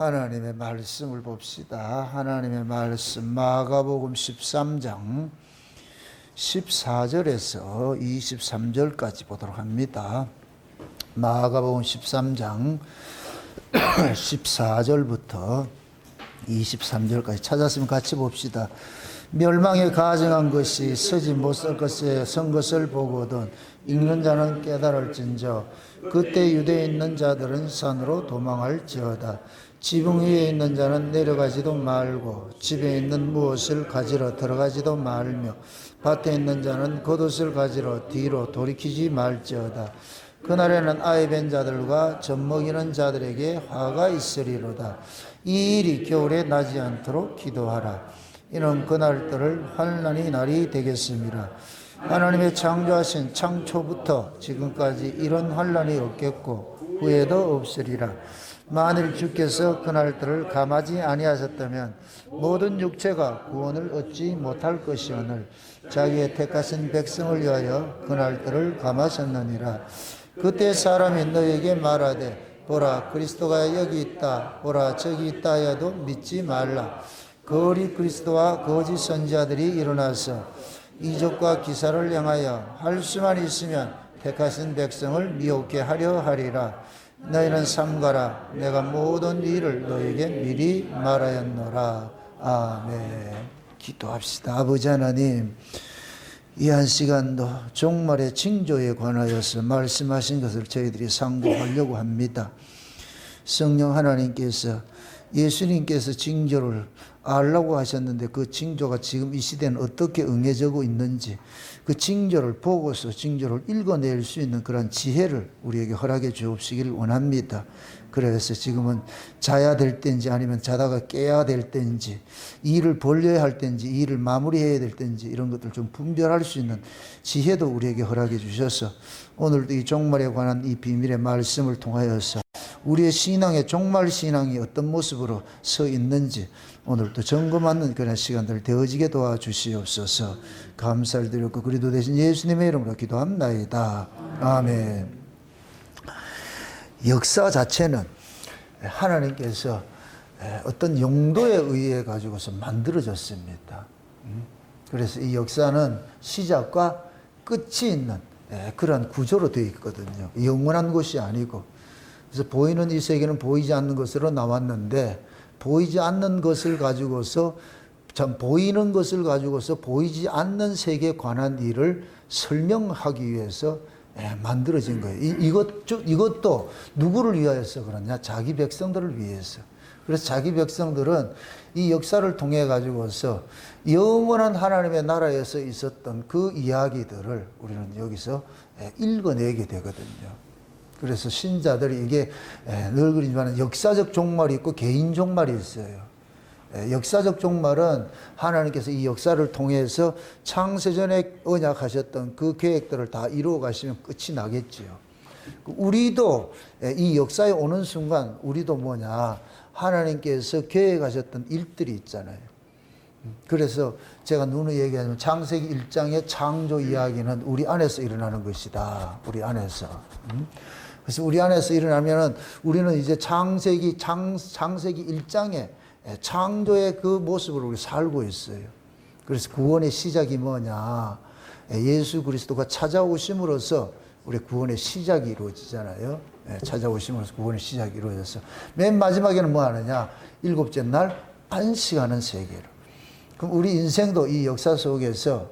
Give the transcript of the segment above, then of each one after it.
하나님의 말씀을 봅시다. 하나님의 말씀 마가복음 13장 14절에서 23절까지 보도록 합니다. 마가복음 13장 14절부터 23절까지 찾았으면 같이 봅시다. 멸망에 가증한 것이 서지 못할 것에 선 것을 보거든 읽는 자는 깨달을진저 그때 유대에 있는 자들은 산으로 도망할지어다. 지붕 위에 있는 자는 내려가지도 말고 집에 있는 무엇을 가지러 들어가지도 말며 밭에 있는 자는 겉옷을 가지러 뒤로 돌이키지 말지어다. 그날에는 아이 뵌 자들과 젖 먹이는 자들에게 화가 있으리로다. 이 일이 겨울에 나지 않도록 기도하라. 이는 그날들을 환난의 날이 되겠습니다. 하나님의 창조하신 창초부터 지금까지 이런 환난이 없겠고 후에도 없으리라. 만일 주께서 그날들을 감하지 아니하셨다면 모든 육체가 구원을 얻지 못할 것이오늘 자기의 택하신 백성을 위하여 그날들을 감하셨느니라. 그때 사람이 너에게 말하되 보라 그리스도가 여기 있다 보라 저기 있다 하여도 믿지 말라. 거리 그리스도와 거짓 선지자들이 일어나서 이적과 기사를 향하여 할 수만 있으면 택하신 백성을 미혹게 하려 하리라. 너희는 삼가라. 내가 모든 일을 너에게 미리 말하였노라. 아멘. 기도합시다. 아버지 하나님, 이 한 시간도 종말의 징조에 관하여서 말씀하신 것을 저희들이 상고하려고 합니다. 성령 하나님께서 예수님께서 징조를 알라고 하셨는데 그 징조가 지금 이 시대는 어떻게 응해지고 있는지 그 징조를 보고서 징조를 읽어낼 수 있는 그런 지혜를 우리에게 허락해 주옵시기를 원합니다. 그래서 지금은 자야 될 때인지 아니면 자다가 깨야 될 때인지 일을 벌려야 할 때인지 일을 마무리해야 될 때인지 이런 것들 좀 분별할 수 있는 지혜도 우리에게 허락해 주셔서 오늘도 이 종말에 관한 이 비밀의 말씀을 통하여서 우리의 신앙의 종말 신앙이 어떤 모습으로 서 있는지 오늘도 점검하는 그런 시간들 되어지게 도와주시옵소서. 감사를 드렸고 그리도 되신 예수님의 이름으로 기도합나이다. 아멘. 역사 자체는 하나님께서 어떤 용도에 의해 가지고서 만들어졌습니다. 그래서 이 역사는 시작과 끝이 있는 그런 구조로 되어 있거든요. 영원한 것이 아니고. 그래서 보이는 이 세계는 보이지 않는 것으로 나왔는데 보이지 않는 것을 가지고서 보이는 것을 가지고서 보이지 않는 세계에 관한 일을 설명하기 위해서 만들어진 거예요. 이것도 누구를 위하여서 그러냐? 자기 백성들을 위해서. 그래서 자기 백성들은 이 역사를 통해 가지고서 영원한 하나님의 나라에서 있었던 그 이야기들을 우리는 여기서 읽어내게 되거든요. 그래서 신자들이 이게 늘 그러지만 역사적 종말이 있고 개인 종말이 있어요. 역사적 종말은 하나님께서 이 역사를 통해서 창세전에 언약하셨던 그 계획들을 다 이루어 가시면 끝이 나겠지요. 우리도 이 역사에 오는 순간 우리도 뭐냐 하나님께서 계획하셨던 일들이 있잖아요. 그래서 제가 누누이 얘기하면 창세기 1장의 창조 이야기는 우리 안에서 일어나는 것이다. 우리 안에서. 그래서 우리 안에서 일어나면은 우리는 이제 창세기 1장의 창조의 그 모습으로 우리 살고 있어요. 그래서 구원의 시작이 뭐냐? 예수 그리스도가 찾아오심으로써 우리 구원의 시작이 이루어지잖아요. 찾아오심으로써 구원의 시작이 이루어져서 맨 마지막에는 뭐 하느냐? 일곱째 날 안식하는 세계로. 그럼 우리 인생도 이 역사 속에서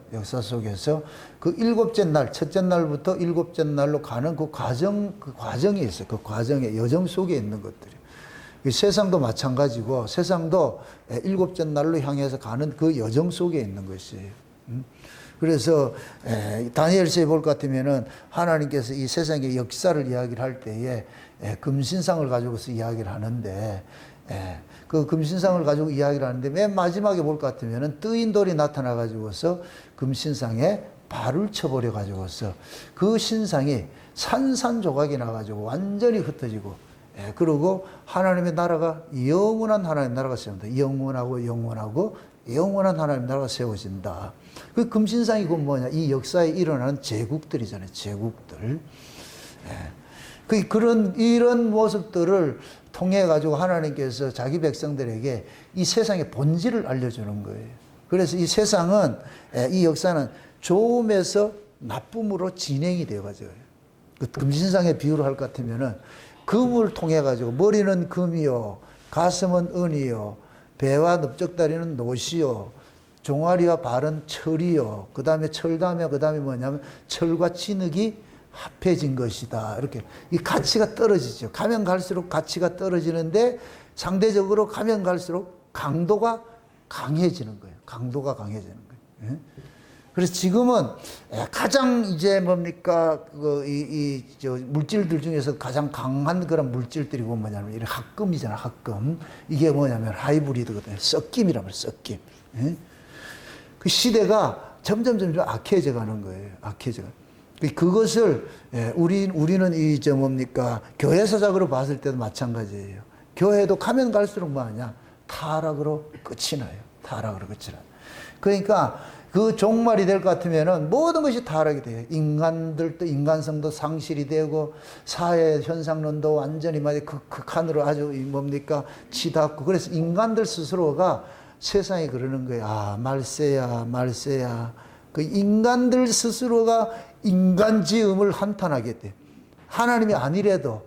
그 일곱째 날, 첫째 날부터 일곱째 날로 가는 그 과정이 있어요. 그 과정의 여정 속에 있는 것들이. 세상도 마찬가지고 세상도 일곱째 날로 향해서 가는 그 여정 속에 있는 것이에요. 그래서 다니엘서에 볼 것 같으면은 하나님께서 이 세상의 역사를 이야기를 할 때에 금신상을 가지고서 이야기를 하는데 그 금신상을 가지고 이야기를 하는데 맨 마지막에 볼 것 같으면은 뜨인 돌이 나타나 가지고서 금신상에 발을 쳐버려 가지고서 그 신상이 산산조각이 나 가지고 완전히 흩어지고 그리고 하나님의 나라가 영원한 하나님의 나라가 세워진다. 영원한 하나님의 나라가 세워진다. 그 금신상이 그 뭐냐? 이 역사에 일어나는 제국들이잖아요. 제국들. 이런 모습들을 통해 가지고 하나님께서 자기 백성들에게 이 세상의 본질을 알려주는 거예요. 그래서 이 세상은, 이 역사는 좋음에서 나쁨으로 진행이 되어가지고요. 그 금신상의 비유를 할 것 같으면은 금을 통해 가지고 머리는 금이요, 가슴은 은이요, 배와 넓적다리는 노시요, 종아리와 발은 철이요, 그 다음에 철 다음에 그 다음에 뭐냐면 철과 진흙이 합해진 것이다. 이렇게 이 가치가 떨어지죠. 가면 갈수록 가치가 떨어지는데 상대적으로 가면 갈수록 강도가 강해지는 거예요. 강도가 강해지는 거예요. 예? 그래서 지금은 가장 이제 뭡니까 저 물질들 중에서 가장 강한 그런 물질들이 뭐냐면 이 합금이잖아. 합금. 이게 뭐냐면 하이브리드거든요. 섞임이란 말이에요. 섞임. 예? 그 시대가 점점 악해져 가는 거예요. 악해져 가는. 그것을 우리는 이 저 뭡니까 교회 사적으로 봤을 때도 마찬가지예요. 교회도 가면 갈수록 뭐하냐 타락으로 끝이 나요. 타락으로 끝이 나요. 그러니까 그 종말이 될 것 같으면은 모든 것이 타락이 돼요. 인간들도 인간성도 상실이 되고 사회 현상론도 완전히 극한으로 아주 뭡니까 치닫고 그래서 인간들 스스로가 세상에 그러는 거예요. 아 말세야. 그 인간들 스스로가 인간지음을 한탄하게 돼. 하나님이 아니래도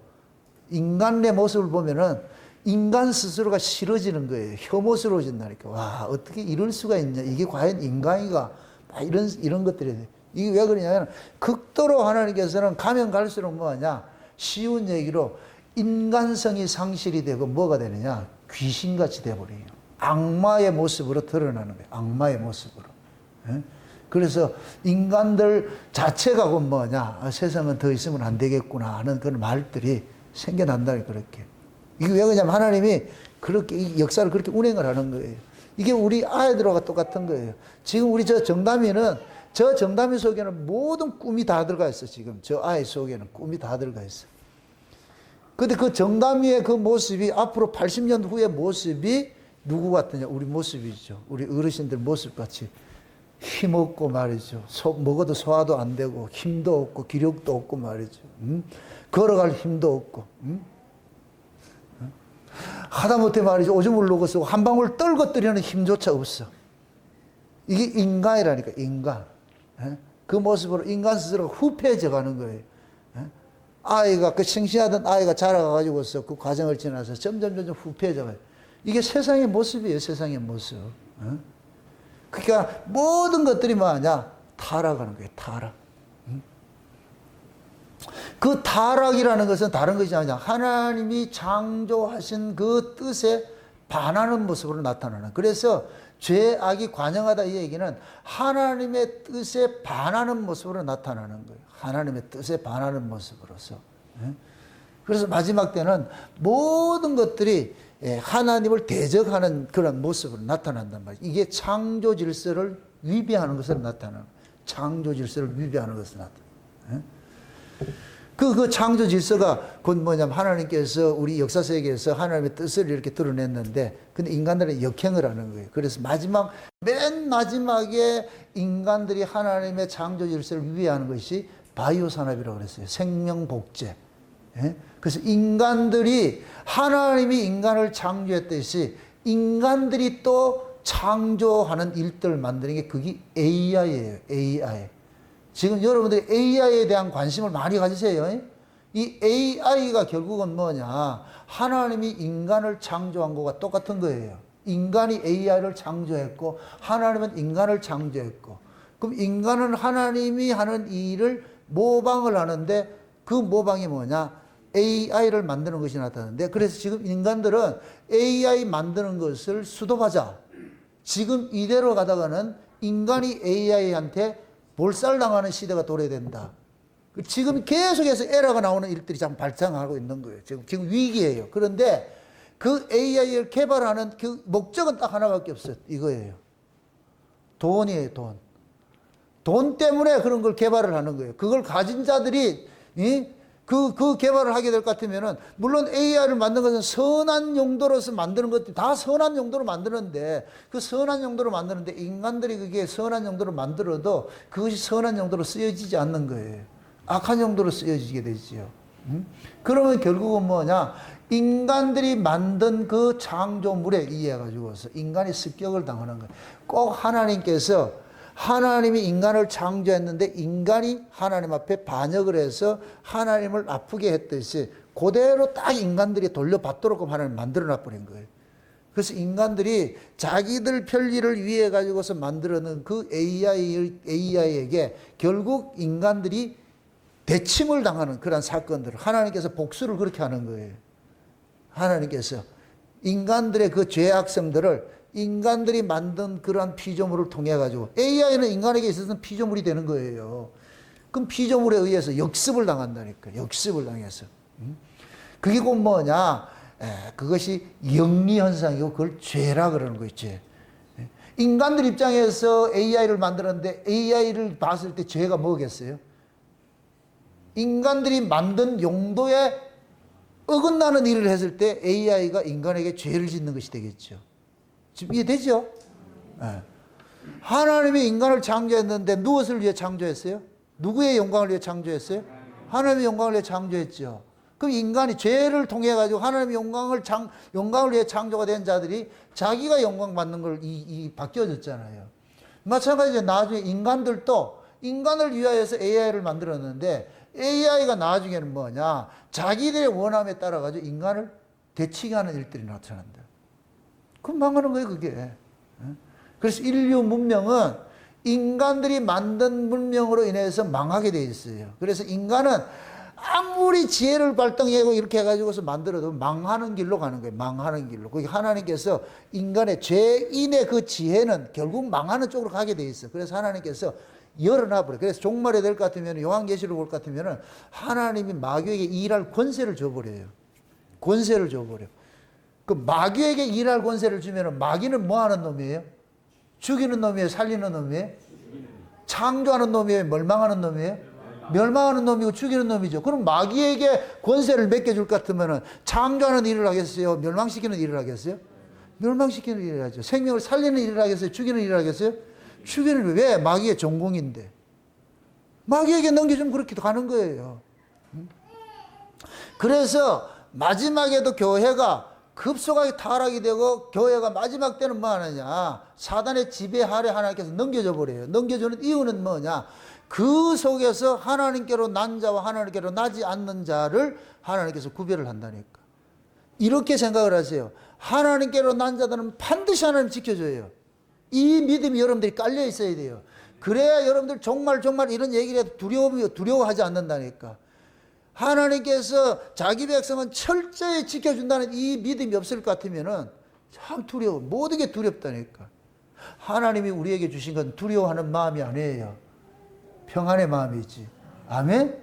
인간의 모습을 보면은 인간 스스로가 싫어지는 거예요. 혐오스러워진다니까. 와, 어떻게 이럴 수가 있냐. 이게 과연 인간이가. 이런 것들이 돼. 이게 왜 그러냐면, 극도로 하나님께서는 가면 갈수록 뭐하냐. 쉬운 얘기로 인간성이 상실이 되고 뭐가 되느냐. 귀신같이 돼버려요. 악마의 모습으로 드러나는 거예요. 악마의 모습으로. 예? 그래서 인간들 자체가 뭐냐. 세상은 더 있으면 안 되겠구나 하는 그런 말들이 생겨난다니 그렇게. 이게 왜 그러냐면 하나님이 그렇게 이 역사를 그렇게 운행을 하는 거예요. 이게 우리 아이들과 똑같은 거예요. 지금 우리 저 정담이 속에는 모든 꿈이 다 들어가 있어. 지금 저 아이 속에는 꿈이 다 들어가 있어. 근데 그 정담이의 그 모습이 앞으로 80년 후의 모습이 누구 같으냐? 우리 모습이죠. 우리 어르신들 모습같이 힘없고 말이죠. 먹어도 소화도 안 되고 힘도 없고 기력도 없고 말이죠. 걸어갈 힘도 없고. 하다못해 말이죠. 오줌을 누고 쓰고 한 방울 떨궈뜨리는 힘조차 없어. 이게 인간이라니까, 인간. 그 모습으로 인간 스스로가 후패해져 가는 거예요. 아이가, 그 싱싱하던 아이가 자라가지고서 그 과정을 지나서 점점 후패해져 가요. 이게 세상의 모습이에요, 세상의 모습. 그러니까 모든 것들이 뭐하냐? 타락하는 거예요, 타락. 그 타락이라는 것은 다른 것이 아니라 하나님이 창조하신 그 뜻에 반하는 모습으로 나타나는. 그래서 죄악이 관영하다 이 얘기는 하나님의 뜻에 반하는 모습으로 나타나는 거예요. 하나님의 뜻에 반하는 모습으로서. 그래서 마지막 때는 모든 것들이 하나님을 대적하는 그런 모습으로 나타난단 말이에요. 이게 창조 질서를 위배하는 것으로 나타나는 거예요. 창조 질서를 위배하는 것으로 나타나는 거예요. 그 창조 질서가 곧 뭐냐면 하나님께서 우리 역사 세계에서 하나님의 뜻을 이렇게 드러냈는데 근데 인간들은 역행을 하는 거예요. 그래서 맨 마지막에 인간들이 하나님의 창조 질서를 위배하는 것이 바이오 산업이라고 그랬어요. 생명 복제. 그래서 인간들이 하나님이 인간을 창조했듯이 인간들이 또 창조하는 일들을 만드는 게 그게 AI예요. AI. 지금 여러분들이 AI에 대한 관심을 많이 가지세요. 이 AI가 결국은 뭐냐. 하나님이 인간을 창조한 것과 똑같은 거예요. 인간이 AI를 창조했고 하나님은 인간을 창조했고 그럼 인간은 하나님이 하는 일을 모방을 하는데 그 모방이 뭐냐. AI를 만드는 것이 나타나는데 그래서 지금 인간들은 AI 만드는 것을 수도하자. 지금 이대로 가다가는 인간이 AI한테 몰살당하는 시대가 도래된다. 지금 계속해서 에러가 나오는 일들이 참 발생하고 있는 거예요. 지금 위기예요. 그런데 그 AI를 개발하는 그 목적은 딱 하나밖에 없어요. 이거예요. 돈이에요, 돈. 돈 때문에 그런 걸 개발을 하는 거예요. 그걸 가진 자들이 그 개발을 하게 될 것 같으면은 물론 AI를 만든 것은 선한 용도로서 만드는 것들이 다 선한 용도로 만드는데 그 선한 용도로 만드는데 인간들이 그게 선한 용도로 만들어도 그것이 선한 용도로 쓰여지지 않는 거예요. 악한 용도로 쓰여지게 되지요. 그러면 결국은 뭐냐? 인간들이 만든 그 창조물에 의해 가지고서 인간이 습격을 당하는 거예요. 꼭 하나님께서 하나님이 인간을 창조했는데 인간이 하나님 앞에 반역을 해서 하나님을 아프게 했듯이 그대로 딱 인간들이 돌려받도록 하나님 만들어 놔버린 거예요. 그래서 인간들이 자기들 편리를 위해 가지고서 만들어낸 그 AI에게 결국 인간들이 대침을 당하는 그런 사건들을 하나님께서 복수를 그렇게 하는 거예요. 하나님께서 인간들의 그 죄악성들을 인간들이 만든 그러한 피조물을 통해 가지고 AI는 인간에게 있어서는 피조물이 되는 거예요. 그럼 피조물에 의해서 역습을 당한다니까. 역습을 당해서. 그게 곧 뭐냐? 그것이 영리현상이고 그걸 죄라 그러는 거 있지. 인간들 입장에서 AI를 만들었는데 AI를 봤을 때 죄가 뭐겠어요? 인간들이 만든 용도에 어긋나는 일을 했을 때 AI가 인간에게 죄를 짓는 것이 되겠죠. 지금 이해되죠? 하나님이 인간을 창조했는데 무엇을 위해 창조했어요? 누구의 영광을 위해 창조했어요? 하나님의 영광을 위해 창조했죠. 그럼 인간이 죄를 통해 가지고 하나님의 영광을 위해 창조가 된 자들이 자기가 영광 받는 걸 바뀌어졌잖아요. 마찬가지로 나중에 인간들도 인간을 위하여서 AI를 만들었는데 AI가 나중에는 뭐냐? 자기들의 원함에 따라 가지고 인간을 대치게 하는 일들이 나타난다. 그럼 망하는 거예요, 그게. 그래서 인류 문명은 인간들이 만든 문명으로 인해서 망하게 돼 있어요. 그래서 인간은 아무리 지혜를 발동하고 이렇게 해가지고서 만들어도 망하는 길로 가는 거예요. 망하는 길로. 거기 하나님께서 인간의 죄인의 그 지혜는 결국 망하는 쪽으로 가게 돼 있어. 그래서 하나님께서 열어놔버려. 그래서 종말이 될 것 같으면, 요한계시록 올 것 같으면 하나님이 마귀에게 일할 권세를 줘버려요. 권세를 줘버려. 그 마귀에게 일할 권세를 주면 마귀는 뭐 하는 놈이에요? 죽이는 놈이에요? 살리는 놈이에요? 창조하는 놈이에요? 멸망하는 놈이에요? 멸망하는 놈이고 죽이는 놈이죠. 그럼 마귀에게 권세를 맡겨줄 것 같으면 창조하는 일을 하겠어요? 멸망시키는 일을 하겠어요? 멸망시키는 일을 하죠. 생명을 살리는 일을 하겠어요? 죽이는 일을 하겠어요? 죽이는 일. 왜? 마귀의 전공인데. 마귀에게 넘겨주면 그렇게 가는 거예요. 그래서 마지막에도 교회가 급속하게 타락이 되고 교회가 마지막 때는 뭐 하느냐? 사단의 지배 아래 하나님께서 넘겨줘 버려요. 넘겨주는 이유는 뭐냐? 그 속에서 하나님께로 난 자와 하나님께로 나지 않는 자를 하나님께서 구별을 한다니까. 이렇게 생각을 하세요. 하나님께로 난 자들은 반드시 하나님 지켜줘요. 이 믿음이 여러분들이 깔려 있어야 돼요. 그래야 여러분들 정말 이런 얘기를 해도 두려워하지 않는다니까. 하나님께서 자기 백성은 철저히 지켜준다는 이 믿음이 없을 것 같으면은 참 두려워. 모든 게 두렵다니까. 하나님이 우리에게 주신 건 두려워하는 마음이 아니에요. 평안의 마음이지. 아멘?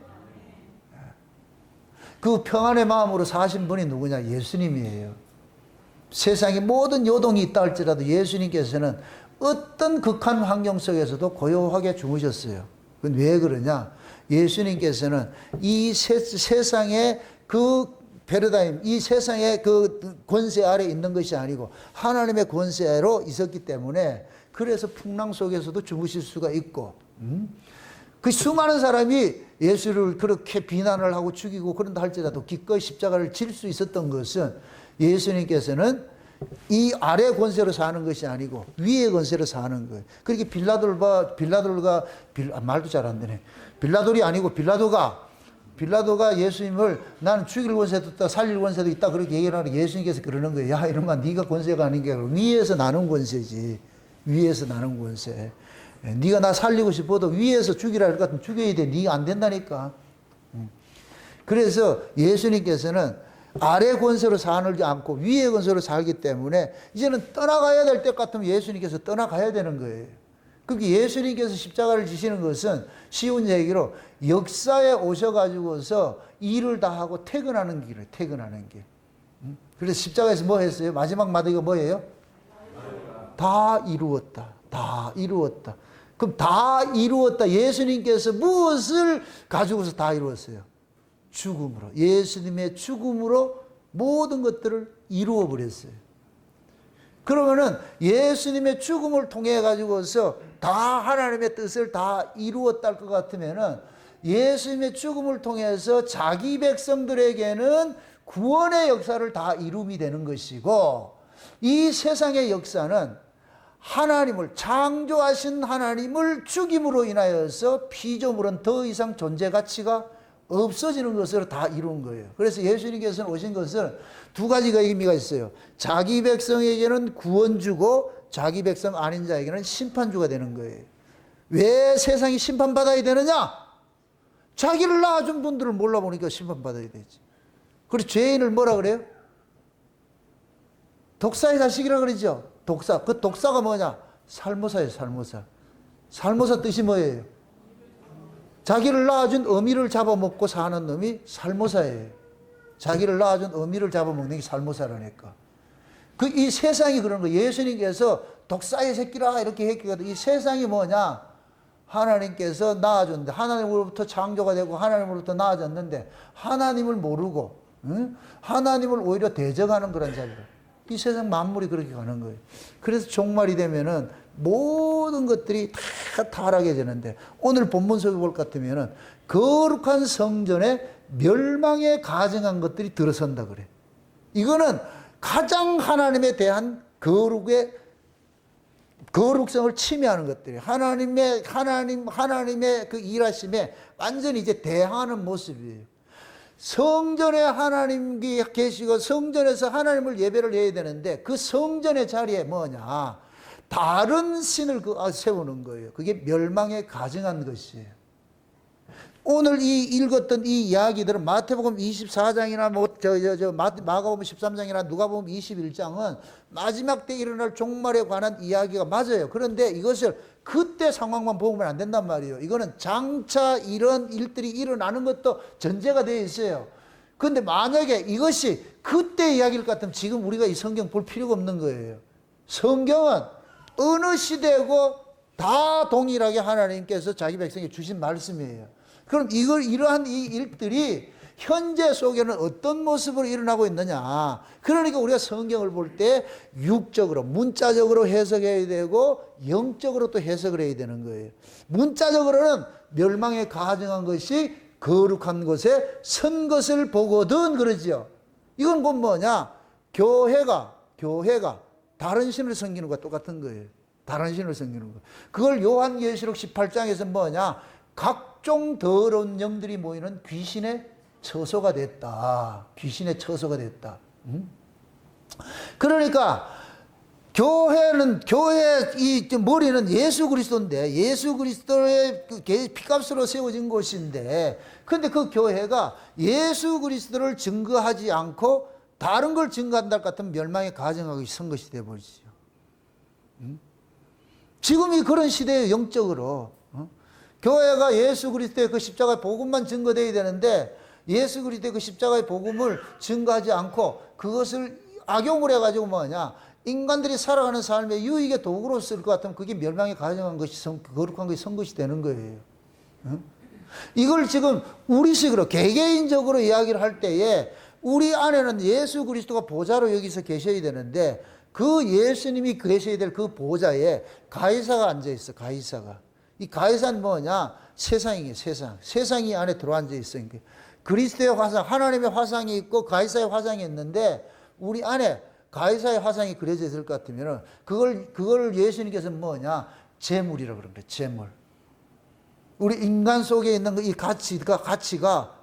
그 평안의 마음으로 사신 분이 누구냐? 예수님이에요. 세상에 모든 요동이 있다 할지라도 예수님께서는 어떤 극한 환경 속에서도 고요하게 주무셨어요. 그건 왜 그러냐? 예수님께서는 이 세상의 그 패러다임, 이 세상의 그 권세 아래 있는 것이 아니고 하나님의 권세로 있었기 때문에 그래서 풍랑 속에서도 주무실 수가 있고, 그 수많은 사람이 예수를 그렇게 비난을 하고 죽이고 그런다 할지라도 기꺼이 십자가를 질 수 있었던 것은 예수님께서는 이 아래 권세로 사는 것이 아니고 위의 권세로 사는 거예요. 그렇게 빌라도가 말도 잘 안 되네. 빌라돌이 아니고 빌라도가 예수님을 나는 죽일 권세도 있다, 살릴 권세도 있다 그렇게 얘기를 하는 예수님께서 그러는 거예요. 야, 이런 건 네가 권세가 아닌 게 위에서 나는 권세지. 위에서 나는 권세. 네가 나 살리고 싶어도 위에서 죽이라 할 것 같으면 죽여야 돼. 네가 안 된다니까. 그래서 예수님께서는 아래 권세로 살지 않고 위의 권세로 살기 때문에 이제는 떠나가야 될 때 같으면 예수님께서 떠나가야 되는 거예요. 그렇게 예수님께서 십자가를 지시는 것은 쉬운 얘기로 역사에 오셔가지고서 일을 다 하고 퇴근하는 길을 퇴근하는 길. 그래서 십자가에서 뭐 했어요? 마지막 마디가 뭐예요? 다 이루었다. 다 이루었다. 그럼 다 이루었다. 예수님께서 무엇을 가지고서 다 이루었어요? 죽음으로. 예수님의 죽음으로 모든 것들을 이루어 버렸어요. 그러면은 예수님의 죽음을 통해 가지고서 다 하나님의 뜻을 다 이루었다 할 것 같으면은 예수님의 죽음을 통해서 자기 백성들에게는 구원의 역사를 다 이룸이 되는 것이고, 이 세상의 역사는 하나님을, 창조하신 하나님을 죽임으로 인하여서 피조물은 더 이상 존재 가치가 없어지는 것으로 다 이룬 거예요. 그래서 예수님께서는 오신 것은 두 가지가 의미가 있어요. 자기 백성에게는 구원 주고 자기 백성 아닌 자에게는 심판주가 되는 거예요. 왜 세상이 심판받아야 되느냐? 자기를 낳아준 분들을 몰라보니까 심판받아야 되지. 그리고 죄인을 뭐라 그래요? 독사의 자식이라 그러죠. 독사. 그 독사가 뭐냐? 살모사예요, 살모사. 살모사 뜻이 뭐예요? 자기를 낳아준 어미를 잡아먹고 사는 놈이 살모사예요. 자기를 낳아준 어미를 잡아먹는 게 살모사라니까. 이 세상이 그런 거예요. 예수님께서 독사의 새끼라 이렇게 했거든. 이 세상이 뭐냐? 하나님께서 낳아줬는데, 하나님으로부터 창조가 되고 하나님으로부터 낳아졌는데 하나님을 모르고, 응? 하나님을 오히려 대적하는 그런 자리를. 이 세상 만물이 그렇게 가는 거예요. 그래서 종말이 되면은 모든 것들이 다 타락해지는데, 오늘 본문 속에 볼 것 같으면은 거룩한 성전에 멸망에 가증한 것들이 들어선다 그래. 이거는 가장 하나님에 대한 거룩성을 침해하는 것들이에요. 하나님의 그 일하심에 완전히 이제 대항하는 모습이에요. 성전에 하나님이 계시고 성전에서 하나님을 예배를 해야 되는데, 그 성전의 자리에 뭐냐? 다른 신을 세우는 거예요. 그게 멸망에 가증한 것이에요. 오늘 읽었던 이 이야기들은 마태복음 24장이나 마가복음 13장이나 누가복음 21장은 마지막 때 일어날 종말에 관한 이야기가 맞아요. 그런데 이것을 그때 상황만 보면 안 된단 말이에요. 이거는 장차 이런 일들이 일어나는 것도 전제가 되어 있어요. 그런데 만약에 이것이 그때 이야기일 것 같으면 지금 우리가 이 성경 볼 필요가 없는 거예요. 성경은 어느 시대고 다 동일하게 하나님께서 자기 백성에게 주신 말씀이에요. 그럼 이러한 이 일들이 현재 속에는 어떤 모습으로 일어나고 있느냐? 그러니까 우리가 성경을 볼 때 육적으로, 문자적으로 해석해야 되고 영적으로 또 해석을 해야 되는 거예요. 문자적으로는 멸망에 가증한 것이 거룩한 곳에 선 것을 보거든 그러죠. 이건 곧 뭐냐? 교회가 다른 신을 섬기는 것과 똑같은 거예요. 다른 신을 섬기는 거. 그걸 요한계시록 18장에서 뭐냐? 각종 더러운 영들이 모이는 귀신의 처소가 됐다. 귀신의 처소가 됐다. 그러니까 교회의 이 머리는 예수 그리스도인데, 예수 그리스도의 피값으로 세워진 곳인데, 근데 그 교회가 예수 그리스도를 증거하지 않고 다른 걸 증거한다 같으면 멸망에 가증하기 선 것이 되어버리죠. 지금이 그런 시대에 영적으로 교회가 예수 그리스도의 그 십자가의 복음만 증거되어야 되는데, 예수 그리스도의 그 십자가의 복음을 증거하지 않고 그것을 악용을 해가지고 뭐냐, 인간들이 살아가는 삶의 유익의 도구로 쓸 것 같으면 그게 멸망에 가증한 것이, 거룩한 것이 선 것이 되는 거예요. 이걸 지금 우리식으로 개개인적으로 이야기를 할 때에 우리 안에는 예수 그리스도가 보좌로 여기서 계셔야 되는데, 그 예수님이 계셔야 될 그 보좌에 가이사가 앉아있어. 가이사가. 이 가이사는 뭐냐? 세상이에요. 세상이 안에 들어앉아 있어요. 그리스도의 화상, 하나님의 화상이 있고 가이사의 화상이 있는데, 우리 안에 가이사의 화상이 그려져 있을 것 같으면 그걸 예수님께서 뭐냐? 재물이라고 그런 거예요. 재물. 우리 인간 속에 있는 이 가치가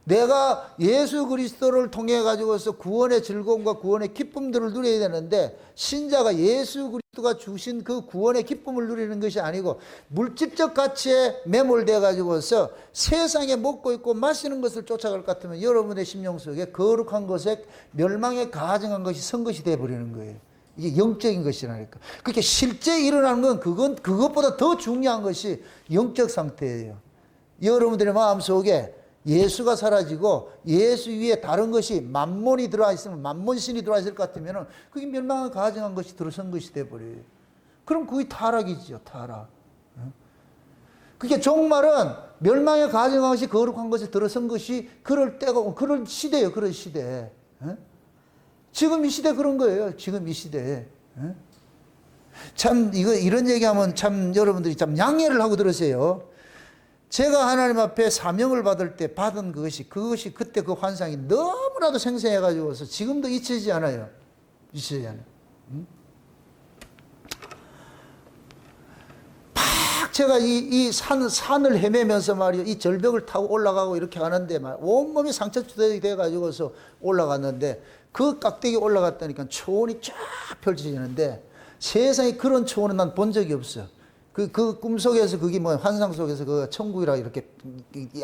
내가 예수 그리스도를 통해 가지고서 구원의 즐거움과 구원의 기쁨들을 누려야 되는데, 신자가 예수 그리스도가 주신 그 구원의 기쁨을 누리는 것이 아니고 물질적 가치에 매몰되어 가지고서 세상에 먹고 있고 마시는 것을 쫓아갈 것 같으면 여러분의 심령 속에 거룩한 것에 멸망에 가증한 것이 선 것이 되어버리는 거예요. 이게 영적인 것이라니까. 그렇게 실제 일어나는 건 그것보다 더 중요한 것이 영적 상태예요. 여러분들의 마음속에 예수가 사라지고 예수 위에 다른 것이 만몬이 들어와 있으면, 만몬신이 들어와 있을 것 같으면 그게 멸망을 가증한 것이 들어선 것이 돼버려요. 그럼 그게 타락이죠. 타락. 그게 종말은 멸망에 가증한 것이 거룩한 것이 들어선 것이 그럴 때가, 그런 시대예요. 그런 시대. 지금 이 시대 그런 거예요. 지금 이 시대에. 참 이런 얘기하면 참 여러분들이 참 양해를 하고 들으세요. 제가 하나님 앞에 사명을 받을 때 받은 그것이 그때 그 환상이 너무나도 생생해가지고서 지금도 잊히지 않아요. 잊히지 않아요. 막 제가 이 산을 헤매면서 말이요. 이 절벽을 타고 올라가고 이렇게 하는데 막 온몸이 상처투성이 돼가지고서 올라갔는데 그 깍대기 올라갔다니까 초원이 쫙 펼쳐지는데 세상에 그런 초원은 난 본 적이 없어요. 그 꿈속에서 그게 뭐 환상 속에서 그 천국이라 이렇게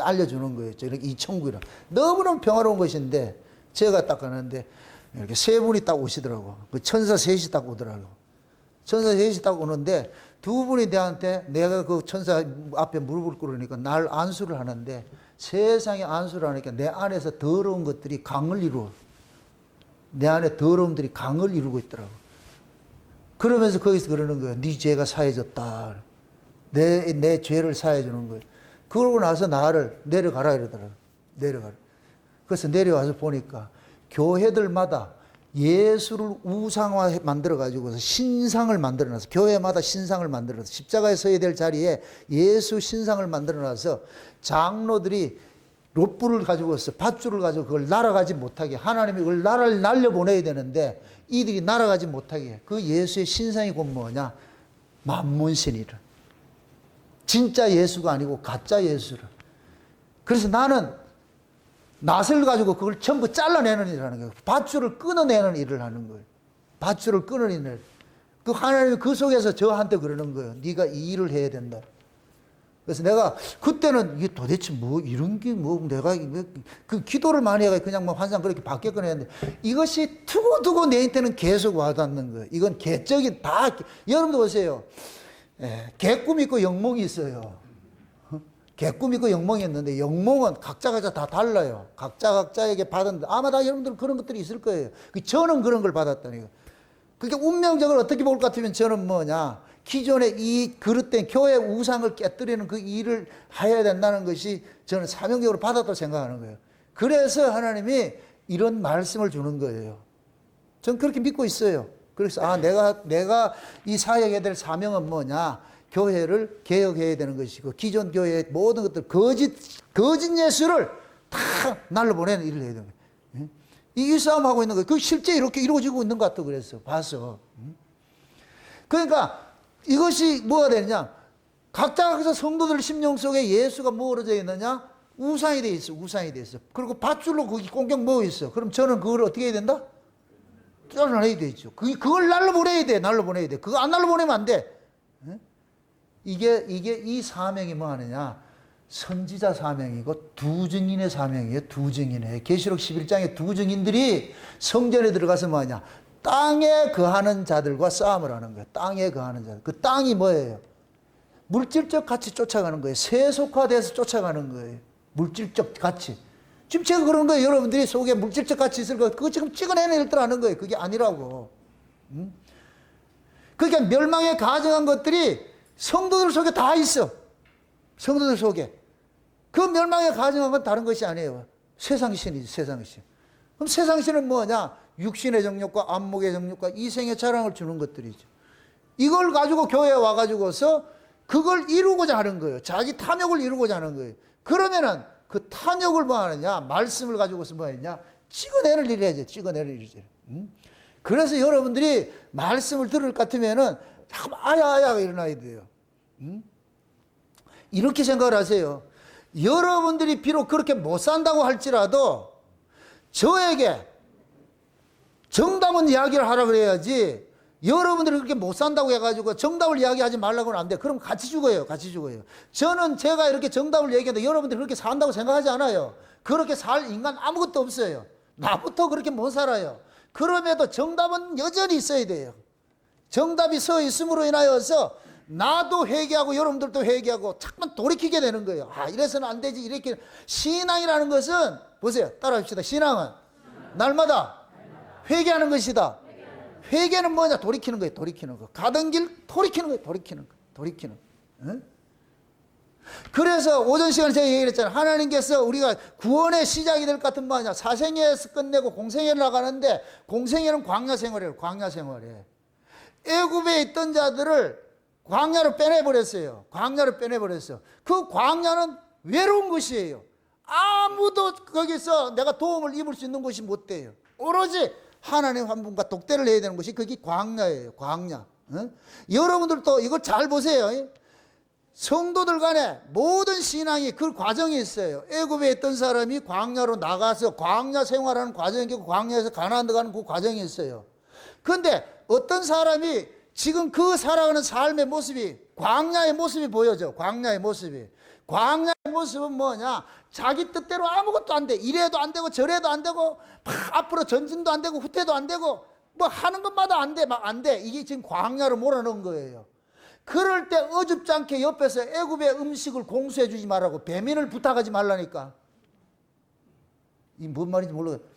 알려주는 거예요. 이 천국이라. 너무너무 평화로운 것인데 제가 딱 가는데 이렇게 세 분이 딱 오시더라고. 그 천사 셋이 딱 오더라고. 천사 셋이 딱 오는데 두 분이 내한테 내가 그 천사 앞에 무릎을 꿇으니까 날 안수를 하는데 세상에 안수를 하니까 내 안에서 더러운 것들이 강을 이루어. 내 안에 더러움들이 강을 이루고 있더라고. 그러면서 거기서 그러는 거예요. 네 죄가 사해졌다. 내 죄를 사해주는 거예요. 그러고 나서 나를 내려가라 이러더라고요. 내려가라. 그래서 내려와서 보니까 교회들마다 예수를 우상화 만들어가지고서 신상을 만들어놔서 교회마다 신상을 만들어놔서 십자가에 서야 될 자리에 예수 신상을 만들어놔서 장로들이 롯불을 가지고서 밧줄을 가지고 그걸 날아가지 못하게 하나님이 그걸 날려보내야 되는데 이들이 날아가지 못하게 그 예수의 신상이 곧 뭐냐? 만문신이라. 진짜 예수가 아니고 가짜 예수를. 그래서 나는 낫을 가지고 그걸 전부 잘라내는 일을 하는 거예요. 밧줄을 끊어내는 일을 하는 거예요. 밧줄을 끊어내는 일. 그 하나님이 그 속에서 저한테 그러는 거예요. 네가 이 일을 해야 된다. 그래서 내가 그때는 이게 도대체 뭐 이런 게 뭐 내가 그 기도를 많이 해가 그냥 뭐 환상 그렇게 바뀌었거나 했는데 이것이 두고두고 내한테는 계속 와닿는 거예요. 이건 개적인 다 여러분도 보세요. 개꿈 있고 영몽이 있어요. 개꿈 있고 영몽이 있는데 영몽은 각자가 다 달라요. 각자에게 받았는데 아마 다 여러분들 그런 것들이 있을 거예요. 저는 그런 걸 받았다니까. 그게 운명적으로 어떻게 볼 것 같으면 저는 뭐냐. 기존에 이 그릇된 교회 우상을 깨뜨리는 그 일을 해야 된다는 것이 저는 사명적으로 받았다고 생각하는 거예요. 그래서 하나님이 이런 말씀을 주는 거예요. 저는 그렇게 믿고 있어요. 그래서 내가 이 사역해야 될 사명은 뭐냐. 교회를 개혁해야 되는 것이고 기존 교회의 모든 것들 거짓 예수를 다 날려보내는 일을 해야 되는 거예요. 이 싸움하고 있는 거예요. 그 실제 이렇게 이루어지고 있는 것 같다고 그랬어. 봤어. 그러니까 이것이 뭐가 되느냐? 각자 성도들 심령 속에 예수가 뭐어져 있느냐? 우상이 돼 있어. 우상이 돼 있어. 그리고 밧줄로 거기 꽁꽁 모여 있어. 그럼 저는 그걸 어떻게 해야 된다? 잘라내야 되죠. 그걸 날려보내야 돼. 날려보내야 돼. 그거 안 날려보내면 안 돼. 이게 이 사명이 뭐 하느냐? 선지자 사명이고 두 증인의 사명이에요. 두 증인의. 계시록 11장에 두 증인들이 성전에 들어가서 뭐 하냐? 땅에 거하는 자들과 싸움을 하는 거예요. 땅에 거하는 자들. 그 땅이 뭐예요? 물질적 가치 쫓아가는 거예요. 세속화돼서 쫓아가는 거예요. 물질적 가치. 지금 제가 그런 거예요. 여러분들이 속에 물질적 가치 있을 거 그거 지금 찍어내는 일들 하는 거예요. 그게 아니라고. 그러니까 멸망에 가증한 것들이 성도들 속에 다 있어. 성도들 속에. 그 멸망에 가증한 건 다른 것이 아니에요. 세상신이지, 세상신. 그럼 세상신은 뭐냐? 육신의 정욕과 안목의 정욕과 이생의 자랑을 주는 것들이죠. 이걸 가지고 교회에 와가지고서 그걸 이루고자 하는 거예요. 자기 탐욕을 이루고자 하는 거예요. 그러면은 그 탐욕을 뭐 하느냐? 말씀을 가지고서 뭐 하느냐? 찍어내는 일을 해야죠. 찍어내는 일이죠. 그래서 여러분들이 말씀을 들을 것 같으면은 참 아야아야가 일어나야 돼요. 이렇게 생각을 하세요. 여러분들이 비록 그렇게 못 산다고 할지라도 저에게 정답은 이야기를 하라 그래야지 여러분들이 그렇게 못 산다고 해가지고 정답을 이야기하지 말라고는 안 돼. 그럼 같이 죽어요. 같이 죽어요. 저는 제가 이렇게 정답을 얘기해도 여러분들이 그렇게 산다고 생각하지 않아요. 그렇게 살 인간 아무것도 없어요. 나부터 그렇게 못 살아요. 그럼에도 정답은 여전히 있어야 돼요. 정답이 서 있음으로 인하여서 나도 회개하고 여러분들도 회개하고 자꾸만 돌이키게 되는 거예요. 아, 이래서는 안 되지. 이렇게. 신앙이라는 것은 보세요. 따라합시다. 신앙은 날마다 회개하는 것이다. 회개는 뭐냐? 돌이키는 거예요. 돌이키는 거. 가던 길 돌이키는 거예요. 돌이키는 거. 돌이키는 거. 응? 그래서 오전 시간에 제가 얘기를 했잖아요. 하나님께서 우리가 구원의 시작이 될 것 같은 뭐냐? 사생애에서 끝내고 공생애를 나가는데 공생애는 광야 생활이에요. 광야 생활에. 애굽에 있던 자들을 광야를 빼내버렸어요. 광야를 빼내버렸어요. 그 광야는 외로운 것이에요. 아무도 거기서 내가 도움을 입을 수 있는 것이 못 돼요. 오로지 하나님 한 분과 독대를 해야 되는 것이 그게 광야예요. 광야. 여러분들도 이걸 잘 보세요. 성도들 간에 모든 신앙이 그 과정이 있어요. 애굽에 있던 사람이 광야로 나가서 광야 생활하는 과정이 있고 광야에서 가나안 들어가는 그 과정이 있어요. 그런데 어떤 사람이 지금 그 살아가는 삶의 모습이 광야의 모습이 보여져. 광야의 모습이. 광야의 모습은 뭐냐? 자기 뜻대로 아무것도 안 돼. 이래도 안 되고 저래도 안 되고 막 앞으로 전진도 안 되고 후퇴도 안 되고 뭐 하는 것마다 안 돼. 막 안 돼. 이게 지금 광야로 몰아넣은 거예요. 그럴 때 어줍지 않게 옆에서 애굽의 음식을 공수해 주지 말라고 배민을 부탁하지 말라니까. 이 뭔 말인지 모르겠어요.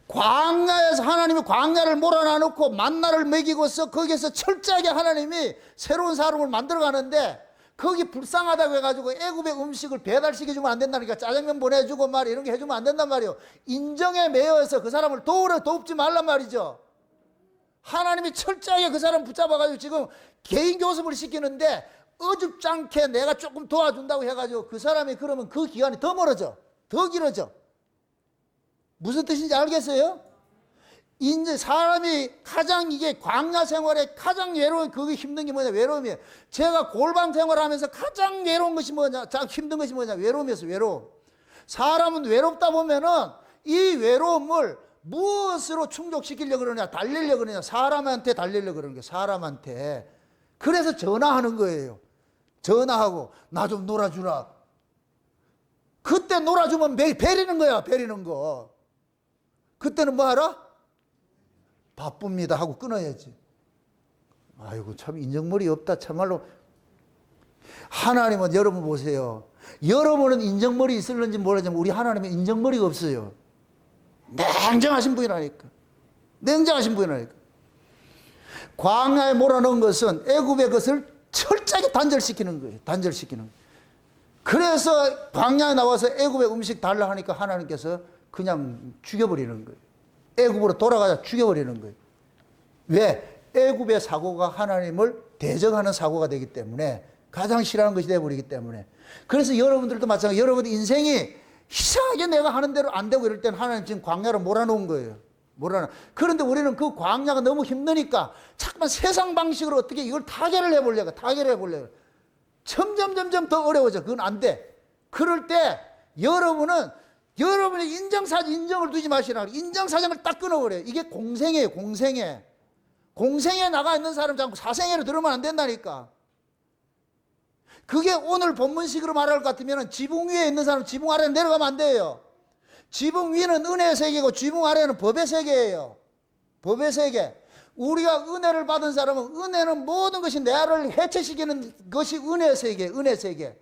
광야에서 하나님이 광야를 몰아넣어 놓고 만나를 먹이고서 거기에서 철저하게 하나님이 새로운 사람을 만들어 가는데 거기 불쌍하다고 해가지고 애굽의 음식을 배달시켜주면 안 된다니까. 짜장면 보내주고 말이야 이런 게 해주면 안 된단 말이에요. 인정에 매여서 그 사람을 돕지 말란 말이죠. 하나님이 철저하게 그 사람 붙잡아가지고 지금 개인 교습을 시키는데 어줍지 않게 내가 조금 도와준다고 해가지고 그 사람이 그러면 그 기간이 더 멀어져. 더 길어져. 무슨 뜻인지 알겠어요? 이제 사람이 가장 이게 광야 생활에 가장 외로운 그게 힘든 게 뭐냐? 외로움이에요. 제가 골방 생활하면서 가장 외로운 것이 뭐냐? 힘든 것이 뭐냐? 외로움이었어요. 외로움. 사람은 외롭다 보면은 이 외로움을 무엇으로 충족시키려고 그러냐? 달리려고 그러냐? 사람한테 달리려고 그러는 거예요. 사람한테. 그래서 전화하는 거예요. 전화하고 나 좀 놀아주라. 그때 놀아주면 베리는 거야. 베리는 거. 그때는 뭐 하라? 바쁩니다 하고 끊어야지. 아이고 참 인정머리 없다 참말로. 하나님은 여러분 보세요. 여러분은 인정머리 있을는지 모르지만 우리 하나님은 인정머리가 없어요. 냉정하신 분이라니까. 냉정하신 분이라니까. 광야에 몰아넣은 것은 애굽의 것을 철저하게 단절시키는 거예요. 단절시키는 거예요. 그래서 광야에 나와서 애굽의 음식 달라 하니까 하나님께서 그냥 죽여버리는 거예요. 애굽으로 돌아가자 죽여버리는 거예요. 왜? 애굽의 사고가 하나님을 대적하는 사고가 되기 때문에 가장 싫어하는 것이 되어버리기 때문에. 그래서 여러분들도 마찬가지로 여러분 인생이 이상하게 내가 하는 대로 안 되고 이럴 때는 하나님 지금 광야로 몰아놓은 거예요. 그런데 우리는 그 광야가 너무 힘드니까 자꾸만 세상 방식으로 어떻게 이걸 타개를 해보려고. 점점 더 어려워져. 그건 안 돼. 그럴 때 여러분의 인정을 두지 마시라. 인정사정을 딱 끊어버려요. 이게 공생애예요. 공생에 나가 있는 사람 자꾸 사생애로 들으면 안 된다니까. 그게 오늘 본문식으로 말할 것 같으면 지붕 위에 있는 사람 지붕 아래로 내려가면 안 돼요. 지붕 위는 은혜의 세계고 지붕 아래는 법의 세계예요. 법의 세계. 우리가 은혜를 받은 사람은 은혜는 모든 것이 나를 해체시키는 것이 은혜의 세계, 은혜의 세계.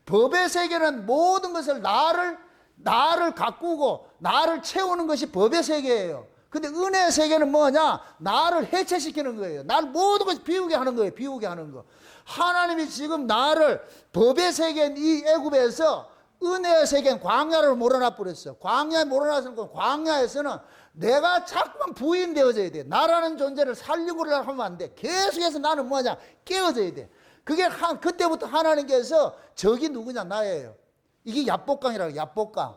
법의 세계는 모든 것을 나를 가꾸고 나를 채우는 것이 법의 세계예요. 근데 은혜의 세계는 뭐냐? 나를 해체시키는 거예요. 나를 모든 것을 비우게 하는 거예요. 비우게 하는 거. 하나님이 지금 나를 법의 세계인 이 애굽에서 은혜의 세계인 광야를 몰아넣어 버렸어. 광야에 몰아넣어서 광야에서는 내가 자꾸만 부인되어져야 돼. 나라는 존재를 살리고 하면 안 돼. 계속해서 나는 뭐냐? 깨어져야 돼. 그게 그때부터 하나님께서 적이 누구냐? 나예요. 이게 야복강이라고. 야복강.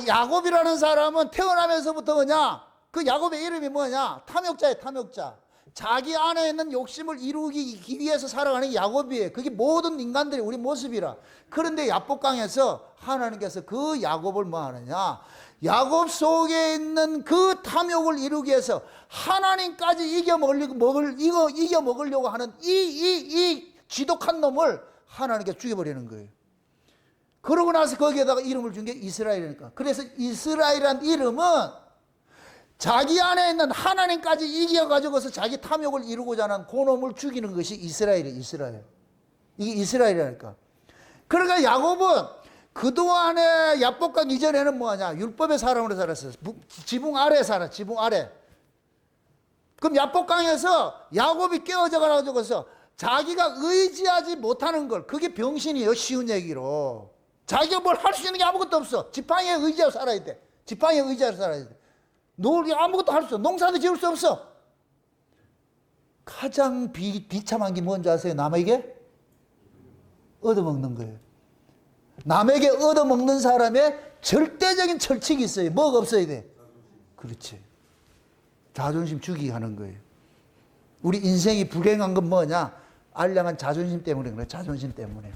야곱이라는 사람은 태어나면서부터 그 야곱의 이름이 뭐냐? 탐욕자예요. 탐욕자. 자기 안에 있는 욕심을 이루기 위해서 살아가는 게 야곱이에요. 그게 모든 인간들이 우리 모습이라. 그런데 야복강에서 하나님께서 그 야곱을 뭐 하느냐? 야곱 속에 있는 그 탐욕을 이루기 위해서 하나님까지 이겨먹으려고 하는 이 지독한 놈을 하나님께서 죽여버리는 거예요. 그러고 나서 거기에다가 이름을 준 게 이스라엘이니까. 그래서 이스라엘이라는 이름은 자기 안에 있는 하나님까지 이겨가지고서 자기 탐욕을 이루고자 하는 그 놈을 죽이는 것이 이스라엘이에요. 이스라엘. 이게 이스라엘이라니까. 그러니까 야곱은 그동안에 야복강 이전에는 뭐하냐? 율법의 사람으로 살았어요. 지붕 아래에 살아. 지붕 아래. 그럼 야복강에서 야곱이 깨어져 가지고서 자기가 의지하지 못하는 걸, 그게 병신이에요. 쉬운 얘기로. 자기가 뭘 할 수 있는 게 아무것도 없어. 지팡이에 의지하고 살아야 돼. 지팡이에 의지하고 살아야 돼. 아무것도 할 수 없어. 농사도 지을 수 없어. 가장 비참한 게 뭔지 아세요? 남에게 얻어먹는 거예요. 남에게 얻어먹는 사람의 절대적인 철칙이 있어요. 뭐가 없어야 돼? 그렇지. 자존심 죽이게 하는 거예요. 우리 인생이 불행한 건 뭐냐? 알량한 자존심 때문에 그래요. 자존심 때문에.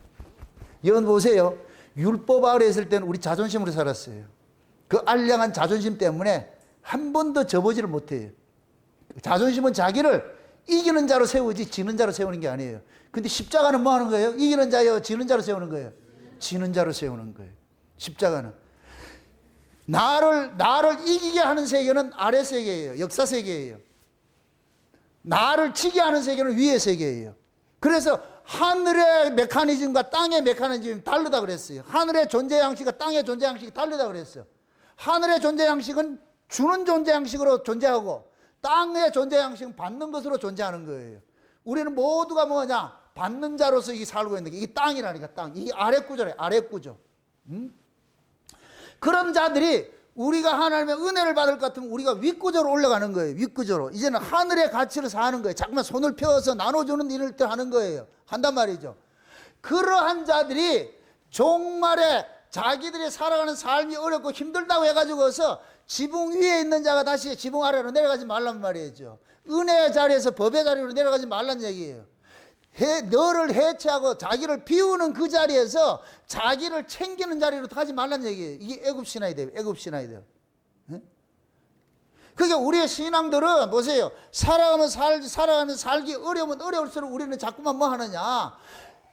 여러분 보세요. 율법 아래 있을 때는 우리 자존심으로 살았어요. 그 알량한 자존심 때문에 한 번도 접어지를 못해요. 자존심은 자기를 이기는 자로 세우지 지는 자로 세우는 게 아니에요. 근데 십자가는 뭐 하는 거예요? 이기는 자요, 지는 자로 세우는 거예요. 지는 자로 세우는 거예요. 십자가는. 나를 이기게 하는 세계는 아래 세계예요. 역사 세계예요. 나를 지게 하는 세계는 위의 세계예요. 그래서 하늘의 메커니즘과 땅의 메커니즘이 다르다 그랬어요. 하늘의 존재 양식과 땅의 존재 양식이 다르다 그랬어요. 하늘의 존재 양식은 주는 존재 양식으로 존재하고 땅의 존재 양식은 받는 것으로 존재하는 거예요. 우리는 모두가 뭐냐? 받는 자로서 이게 살고 있는 게 이게 땅이라니까 땅. 이게 아래 구조래. 아래 구조. 그런 자들이 우리가 하나님의 은혜를 받을 것 같으면 우리가 윗구조로 올라가는 거예요. 윗구조로. 이제는 하늘의 가치를 사는 거예요. 자꾸만 손을 펴서 나눠주는 일을 하는 거예요. 한단 말이죠. 그러한 자들이 종말에 자기들이 살아가는 삶이 어렵고 힘들다고 해가지고서 지붕 위에 있는 자가 다시 지붕 아래로 내려가지 말란 말이죠. 은혜의 자리에서 법의 자리로 내려가지 말란 얘기예요. 너를 해체하고 자기를 비우는 그 자리에서 자기를 챙기는 자리로 가지 말란 얘기예요. 이게 애굽신앙이 돼요. 애굽신앙이 돼요. 그러니까 우리의 신앙들은 보세요. 살아가면 살기 어려우면 어려울수록 우리는 자꾸만 뭐 하느냐.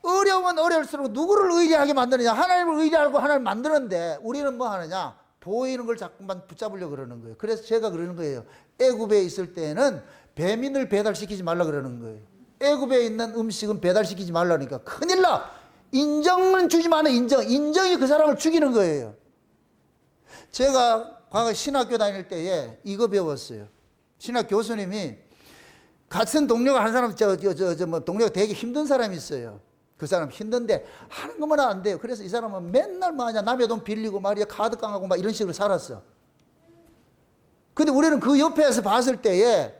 어려우면 어려울수록 누구를 의지하게 만드느냐. 하나님을 의지하고 하나님을 만드는데 우리는 뭐 하느냐. 보이는 걸 자꾸만 붙잡으려고 그러는 거예요. 그래서 제가 그러는 거예요. 애굽에 있을 때는 배민을 배달시키지 말라 그러는 거예요. 애굽에 있는 음식은 배달시키지 말라니까 큰일 나. 인정은 주지 마는 인정이 그 사람을 죽이는 거예요. 제가 과거 신학교 다닐 때에 이거 배웠어요. 신학 교수님이 같은 동료가 한 사람 동료가 되게 힘든 사람이 있어요. 그 사람 힘든데 하는 것만 안 돼요. 그래서 이 사람은 맨날 뭐하냐 남의 돈 빌리고 말이야 카드 깡하고 막 이런 식으로 살았어. 근데 우리는 그 옆에서 봤을 때에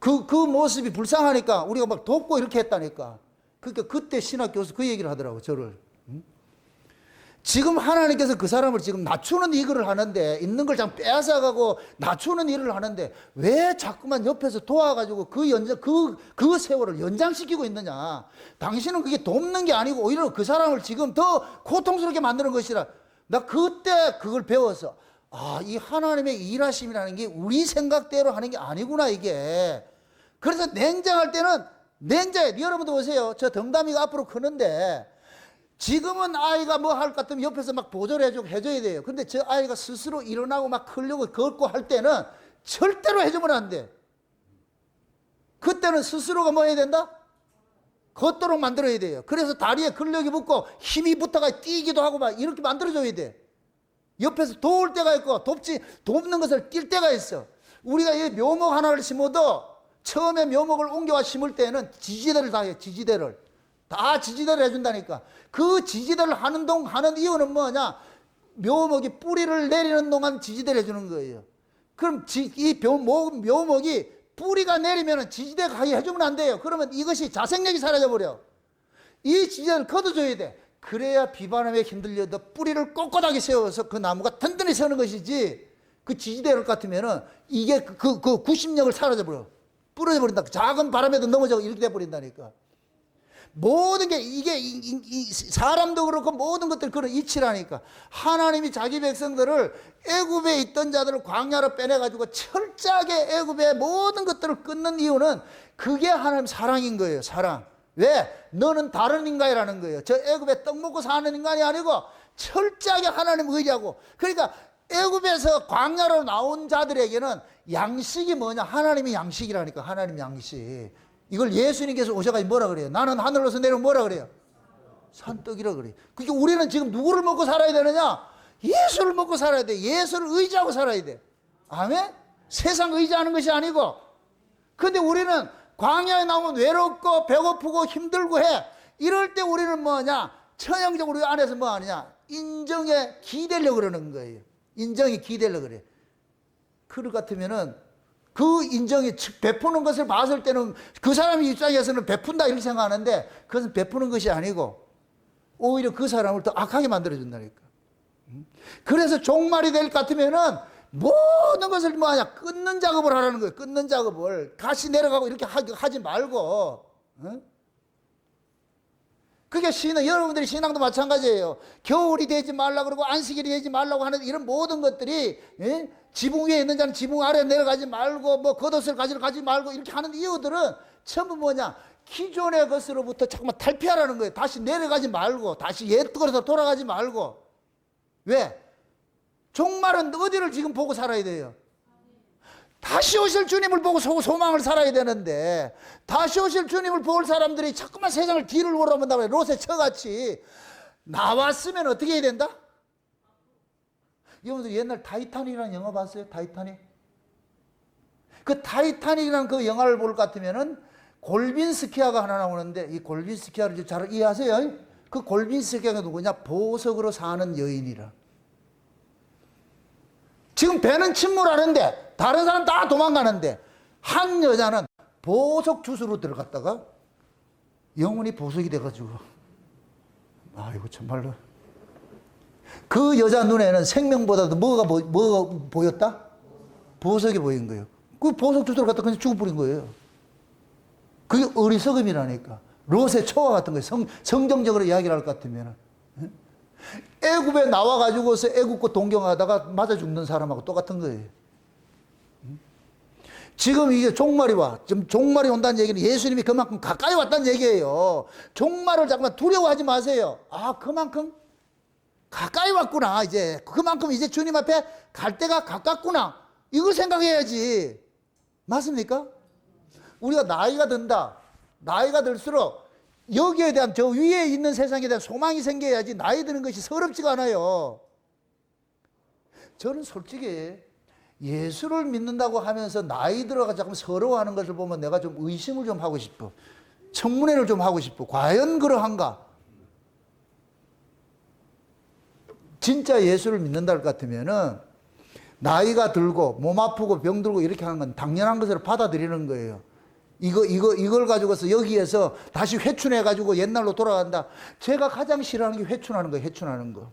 그 모습이 불쌍하니까 우리가 막 돕고 이렇게 했다니까. 그러니까 그때 신학 교수 그 얘기를 하더라고, 저를. 지금 하나님께서 그 사람을 지금 낮추는 일을 하는데, 있는 걸 좀 빼앗아가고 낮추는 일을 하는데, 왜 자꾸만 옆에서 도와가지고 그 세월을 연장시키고 있느냐. 당신은 그게 돕는 게 아니고 오히려 그 사람을 지금 더 고통스럽게 만드는 것이라. 나 그때 그걸 배워서, 이 하나님의 일하심이라는 게 우리 생각대로 하는 게 아니구나, 이게. 그래서 냉정할 때는 냉정해. 여러분도 보세요. 저 덩담이가 앞으로 크는데 지금은 아이가 뭐 할 것 같으면 옆에서 막 보조를 해줘야 돼요. 근데 저 아이가 스스로 일어나고 막 크려고 걷고 할 때는 절대로 해주면 안 돼. 그때는 스스로가 뭐 해야 된다? 걷도록 만들어야 돼요. 그래서 다리에 근력이 붙고 힘이 붙어가 뛰기도 하고 막 이렇게 만들어줘야 돼. 옆에서 도울 때가 있고 돕는 것을 뛸 때가 있어. 우리가 이 묘목 하나를 심어도 처음에 묘목을 옮겨와 심을 때는 지지대를 다 해요. 지지대를 해준다니까. 그 지지대를 하는 이유는 뭐냐? 묘목이 뿌리를 내리는 동안 지지대를 해주는 거예요. 그럼 이 묘목이 뿌리가 내리면 지지대가 가게 해주면 안 돼요. 그러면 이것이 자생력이 사라져버려. 이 지지대를 걷어줘야 돼. 그래야 비바람에 흔들려도 뿌리를 꼿꼿하게 세워서 그 나무가 든든히 서는 것이지, 그 지지대를 같으면은 이게 그 구심력을 사라져버려. 부러져 버린다. 작은 바람에도 넘어져 이렇게 돼버린다니까. 모든 게 이게 사람도 그렇고 모든 것들 그런 이치라니까. 하나님이 자기 백성들을 애굽에 있던 자들을 광야로 빼내가지고 철저하게 애굽의 모든 것들을 끊는 이유는 그게 하나님 사랑인 거예요. 사랑. 왜? 너는 다른 인간이라는 거예요. 저 애굽에 떡 먹고 사는 인간이 아니고 철저하게 하나님 의지하고. 그러니까 애굽에서 광야로 나온 자들에게는 양식이 뭐냐? 하나님이 양식이라니까. 하나님 양식. 이걸 예수님께서 오셔가지고 뭐라 그래요? 나는 하늘로서 내려온 뭐라 그래요? 산떡이라 그래요. 그러니까 우리는 지금 누구를 먹고 살아야 되느냐? 예수를 먹고 살아야 돼. 예수를 의지하고 살아야 돼. 아멘? 세상 의지하는 것이 아니고. 근데 우리는 광야에 나오면 외롭고 배고프고 힘들고 해. 이럴 때 우리는 뭐냐? 천형적으로 우리 안에서 뭐 하느냐? 인정에 기대려고 그러는 거예요. 인정이 기대려고 그래. 그럴 것 같으면은 그 인정이 베푸는 것을 봤을 때는 그 사람 입장에서는 베푼다 이렇게 생각하는데 그것은 베푸는 것이 아니고 오히려 그 사람을 더 악하게 만들어준다니까. 그래서 종말이 될 것 같으면은 모든 것을 뭐하냐 끊는 작업을 하라는 거예요. 끊는 작업을 가시 내려가고 이렇게 하지 말고. 그게 여러분들이 신앙도 마찬가지예요. 겨울이 되지 말라 그러고 안식일이 되지 말라고 하는 이런 모든 것들이 지붕 위에 있는 자는 지붕 아래 내려가지 말고 뭐 겉옷을 가지 말고 이렇게 하는 이유들은 전부 뭐냐 기존의 것으로부터 자꾸만 탈피하라는 거예요. 다시 내려가지 말고 다시 옛 것으로 돌아가지 말고. 왜? 종말은 어디를 지금 보고 살아야 돼요? 다시 오실 주님을 보고 소망을 살아야 되는데 다시 오실 주님을 볼 사람들이 자꾸만 세상을 뒤를 돌아본다고 해요. 롯의 처같이 나왔으면 어떻게 해야 된다? 여러분들 옛날 타이타닉이라는 영화 봤어요? 타이타닉? 그 타이타닉이라는 그 영화를 볼 것 같으면은 골빈스키아가 하나 나오는데 이 골빈스키아를 잘 이해하세요? 그 골빈스키아가 누구냐? 보석으로 사는 여인이라. 지금 배는 침몰하는데 다른 사람 다 도망가는데 한 여자는 보석 주스로 들어갔다가 영혼이 보석이 돼가지고 아이고 정말로 그 여자 눈에는 생명보다도 뭐가 보였다? 보석이 보인 거예요. 그 보석 주스로 갔다 그냥 죽어버린 거예요. 그게 어리석음이라니까. 롯의 초와 같은 거예요. 성경적으로 이야기를 할 것 같으면 애굽에 나와가지고서 애굽과 동경하다가 맞아 죽는 사람하고 똑같은 거예요. 지금 이게 종말이 와. 지금 종말이 온다는 얘기는 예수님이 그만큼 가까이 왔다는 얘기예요. 종말을 잠깐만 두려워하지 마세요. 아, 그만큼 가까이 왔구나. 이제 그만큼 이제 주님 앞에 갈 때가 가깝구나. 이걸 생각해야지. 맞습니까? 우리가 나이가 든다. 나이가 들수록 여기에 대한 저 위에 있는 세상에 대한 소망이 생겨야지 나이 드는 것이 서럽지가 않아요. 저는 솔직히 예수를 믿는다고 하면서 나이 들어가 자꾸 서러워하는 것을 보면 내가 좀 의심을 좀 하고 싶어. 청문회를 좀 하고 싶어. 과연 그러한가? 진짜 예수를 믿는다 할 것 같으면은 나이가 들고 몸 아프고 병 들고 이렇게 하는 건 당연한 것으로 받아들이는 거예요. 이걸 가지고서 여기에서 다시 회춘해가지고 옛날로 돌아간다. 제가 가장 싫어하는 게 회춘하는 거예요. 회춘하는 거.